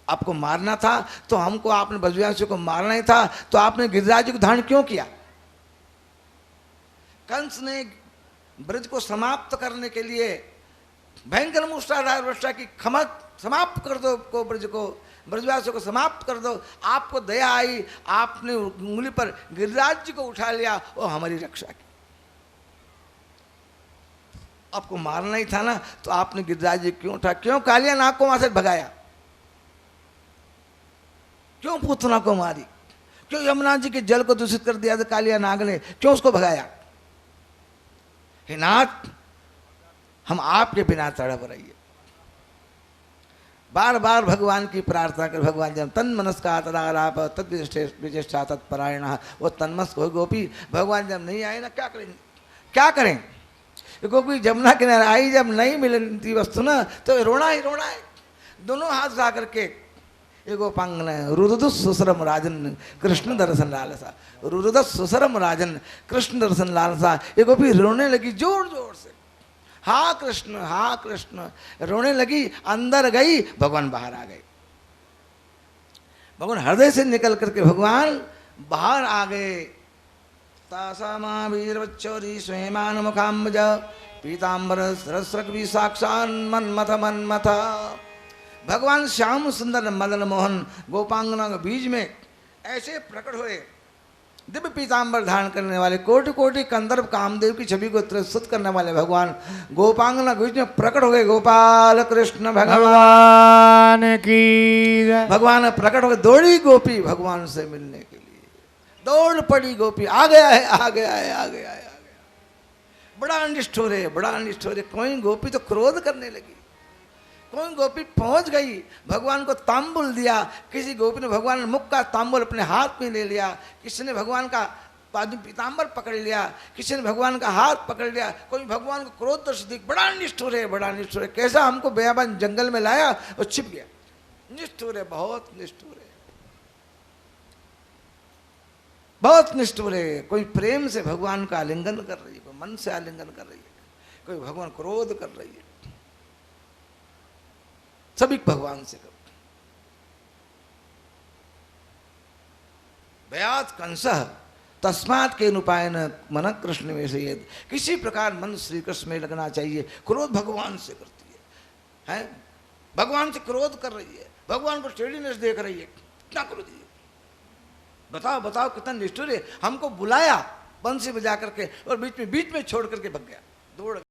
आपको मारना था तो हमको, आपने ब्रजवासियों को मारना ही था तो आपने गिरिराज जी को धारण क्यों किया? कंस ने ब्रज को समाप्त करने के लिए भयंकर मूषाधार वर्षा की, समाप्त कर दो को, ब्रज को, ब्रजवासियों को समाप्त कर दो। आपको दया आई, आपने उंगली पर गिरिराज जी को उठा लिया और हमारी रक्षा की। आपको मारना ही था ना तो आपने गिरिराज जी क्यों उठा, क्यों कालिया नाग को वहां से भगाया, क्यों पूतना को मारी, क्यों यमुना जी के जल को दूषित कर दिया था कालिया नाग ने, क्यों उसको भगाया? हे नाथ, हम आपके बिना तड़प रही है। बार बार भगवान की प्रार्थना कर, भगवान जब तन मनस्का तदाराप तद विचेष्टा तत्परायण, वो तन्मस्क हो गोपी, भगवान जब नहीं आए ना क्या करें, क्या करें? गोपी जमुना किनारे आई, जब नहीं मिलती वस्तु ना तो रोना ही रोना है। दोनों हाथ उठा करके गोपांगन रुदुदु सुसरम राजन कृष्ण दर्शन लालसा, रुदुदु सुसरम राजन कृष्ण दर्शन लालसा। ये गोपी रोने लगी जोर जोर से, हाँ कृष्ण रोने लगी। अंदर गई, भगवान बाहर आ गए। भगवान हृदय से निकल करके भगवान बाहर आ गए। तासामा वीरवच्चौरी स्वयमान मुखाम्बज पीताम्बर सरस्रकवि साक्षान मन्मथ। भगवान श्याम सुंदर मदन मोहन गोपांगना के बीच में ऐसे प्रकट हुए, दिव्य पीताम्बर धारण करने वाले, कोटि कोटि कंदर्प कामदेव की छवि को प्रस्तुत करने वाले भगवान गोपांगना के बीच में प्रकट हो गए। गोपाल कृष्ण भगवान की भगवान प्रकट हो गए। दौड़ी गोपी भगवान से मिलने के लिए, दौड़ पड़ी गोपी, आ गया है, आ गया है, आ गया है, आ गया। बड़ा निष्ठुर है, बड़ा निष्ठुर है। कोई गोपी तो क्रोध करने लगी, कोई गोपी पहुंच गई, भगवान को तांबुल दिया, किसी गोपी ने भगवान मुख का तांबुल अपने हाथ में ले लिया, किसी ने भगवान का पीताम्बर पकड़ लिया, किसी ने भगवान का हाथ पकड़ लिया, कोई भगवान को क्रोध दर्श दिख। बड़ा निष्ठुर है, बड़ा निष्ठुर है। कैसा हमको बेयाबान जंगल में लाया और छिप गया। निष्ठुर है, बहुत निष्ठुर है, बहुत निष्ठुर है। कोई प्रेम से भगवान का आलिंगन कर रही है, कोई मन से आलिंगन कर रही है, कोई भगवान क्रोध कर रही है। सभी भगवान से करो। भयात कंसः तस्मात् केन उपायेन मन कृष्ण में से। किसी प्रकार मन श्री कृष्ण में लगना चाहिए। क्रोध भगवान से करती है, भगवान से क्रोध कर रही है, भगवान को टेढ़ीनेस देख रही है। कितना क्रोधी है, बताओ बताओ, कितना निष्ठुर है। हमको बुलाया बंसी बजा करके और बीच में छोड़ करके भग गया, दौड़